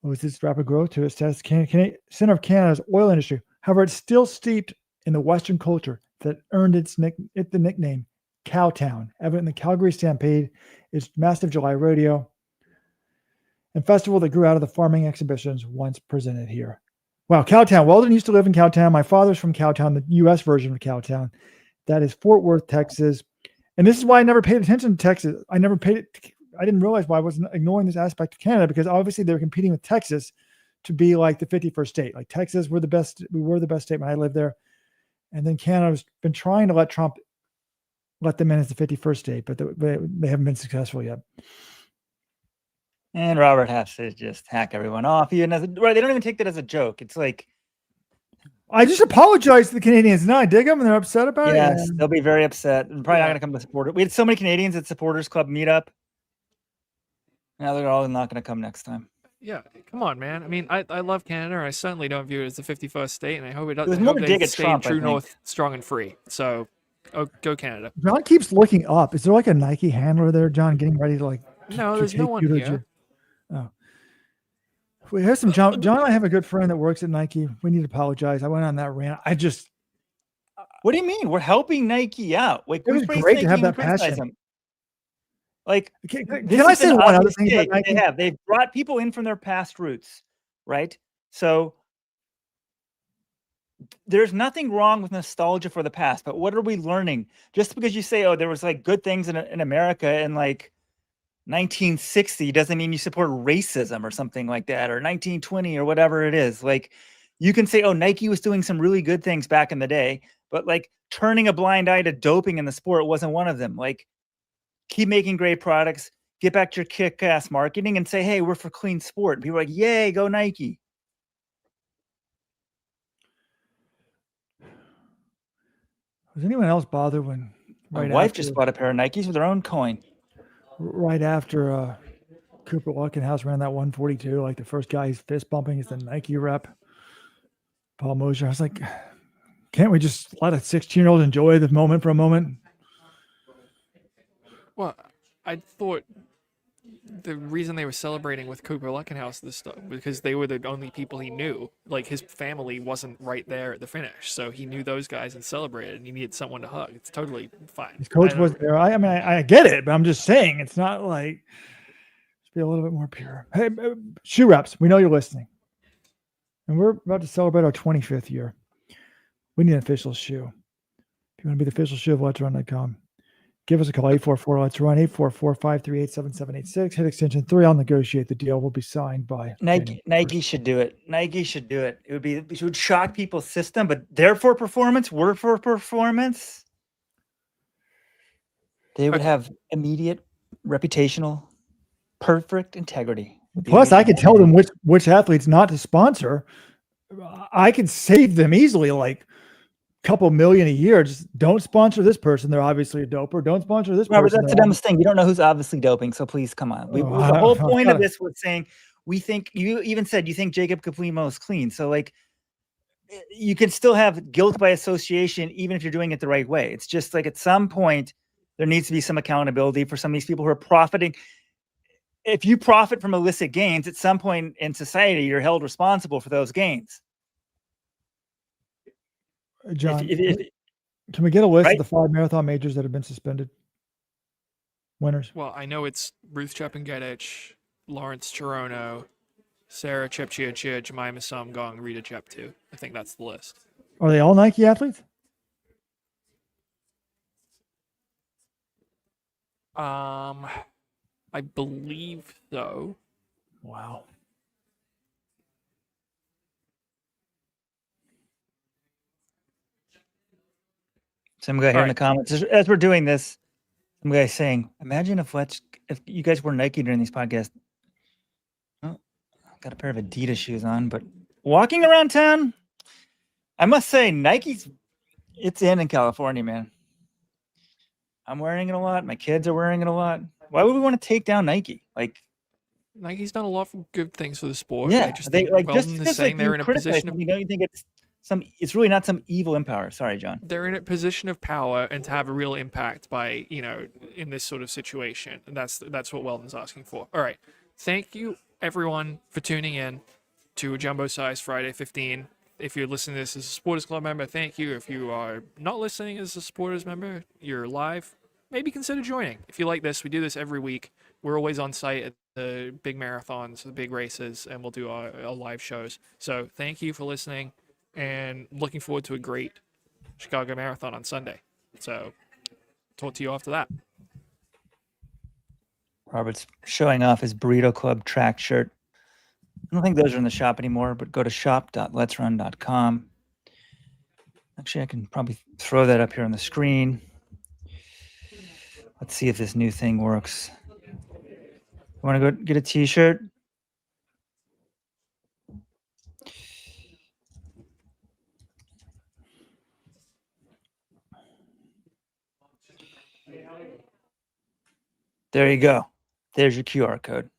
Was this rapid growth to its center of Canada's oil industry? However, it's still steeped in the Western culture that earned it the nickname Cowtown, evident in the Calgary Stampede, its massive July rodeo, and festival that grew out of the farming exhibitions once presented here. Wow, Cowtown. Weldon used to live in Cowtown. My father's from Cowtown, the U.S. version of Cowtown. That is Fort Worth, Texas. And this is why I never paid attention to Texas. I didn't realize why I wasn't ignoring this aspect of Canada, because obviously they were competing with Texas to be like the 51st state. Like Texas, we were the best state when I lived there. And then Canada's been trying to let Trump let them in as the 51st state, but they haven't been successful yet. And Robert has to just hack everyone off. They don't even take that as a joke. It's like, I just apologize to the Canadians. No, I dig them, and they're upset about it. Yes, they'll be very upset. And probably not going to come to support. We had so many Canadians at Supporters Club meetup. Now they're all not going to come next time. Yeah, come on, man. I mean, I love Canada. I certainly don't view it as the 51st state, and I hope it doesn't. It was more to dig at Trump, true north, strong and free. So, go Canada. John keeps looking up. Is there like a Nike handler there, John, getting ready to like? No, there's no one here. Oh. We have some John and I have a good friend that works at Nike. We need to apologize. I went on that rant. What do you mean? We're helping Nike out. Like, it was great to have that passion. Like, can I say one other thing about Nike? They've brought people in from their past roots, right? So there's nothing wrong with nostalgia for the past, but what are we learning? Just because you say, oh, there was like good things in America in like 1960 doesn't mean you support racism or something like that, or 1920 or whatever it is. Like, you can say, oh, Nike was doing some really good things back in the day, but like turning a blind eye to doping in the sport wasn't one of them. Like, keep making great products, get back to your kick-ass marketing and say, hey, we're for clean sport. And people are like, yay, go Nike. Was anyone else bothered when My right wife after just bought a pair of Nikes with her own coin. right after Cooper Luckenhouse ran that 142? Like the first guy he's fist bumping is the Nike rep, Paul Mosher. I was like, can't we just let a 16-year-old enjoy the moment for a moment? Well, I thought the reason they were celebrating with Cooper Luckenhouse this stuff because they were the only people he knew. Like his family wasn't right there at the finish, so he knew those guys and celebrated. And he needed someone to hug. It's totally fine. His coach I don't- was there. I mean, I get it, but I'm just saying it's not like just be a little bit more pure. Hey, shoe reps, we know you're listening, and we're about to celebrate our 25th year. We need an official shoe. If you want to be the official shoe of Let'sRun.com, give us a call, 844-LET'S-RUN, 844-538-7786. Hit extension 3. I'll negotiate the deal. Will be signed by January Nike 1st. should do it. Nike should do it. It would shock people's system, but they're for performance. We're for performance. They would Okay. have immediate reputational, perfect integrity. Would be Plus, I amazing. could tell them which athletes not to sponsor. I could save them easily, like a couple million a year. Just don't sponsor this person. They're obviously a doper. Don't sponsor this Robert, person. that's the dumbest thing. You don't know who's obviously doping, so please come on. The whole point of this was saying we think you even said you think Jacob Kiplimo is clean. So like you can still have guilt by association even if you're doing it the right way. It's just like at some point there needs to be some accountability for some of these people who are profiting. If you profit from illicit gains, at some point in society, you're held responsible for those gains. John, If can we get a list right? of the 5 marathon majors that have been suspended? Winners. Well, I know it's Ruth Chepengedich, Lawrence Chirono, Sarah Chepchirchir, Jemima Sumgong, Rita Cheptu. I think that's the list. Are they all Nike athletes? I believe so. Wow. Some guy here in the comments, as we're doing this, some guy saying, imagine if you guys were Nike during these podcasts. Oh, I've got a pair of Adidas shoes on, but walking around town, I must say it's in California, man. I'm wearing it a lot. My kids are wearing it a lot. Why would we want to take down Nike? Like Nike's done a lot of good things for the sport. yeah, I just they think like Weldon just is because saying like they're you in a criticize position of something, don't you think it's really not some evil empire? Sorry, John. they're in a position of power and to have a real impact by in this sort of situation, and that's what Weldon's asking for. All right, thank you everyone for tuning in to a Jumbo Size Friday 15. If you're listening to this as a Supporters Club member, thank you. If you are not listening as a Supporters member, you're live. Maybe consider joining. If you like this, we do this every week. We're always on site at the big marathons, the big races, and we'll do our live shows. So thank you for listening, and looking forward to a great Chicago Marathon on Sunday. So talk to you after that. Robert's showing off his Burrito Club track shirt. I don't think those are in the shop anymore, but go to shop.letsrun.com. Actually, I can probably throw that up here on the screen. Let's see if this new thing works. You want to go get a t-shirt? There you go. There's your QR code.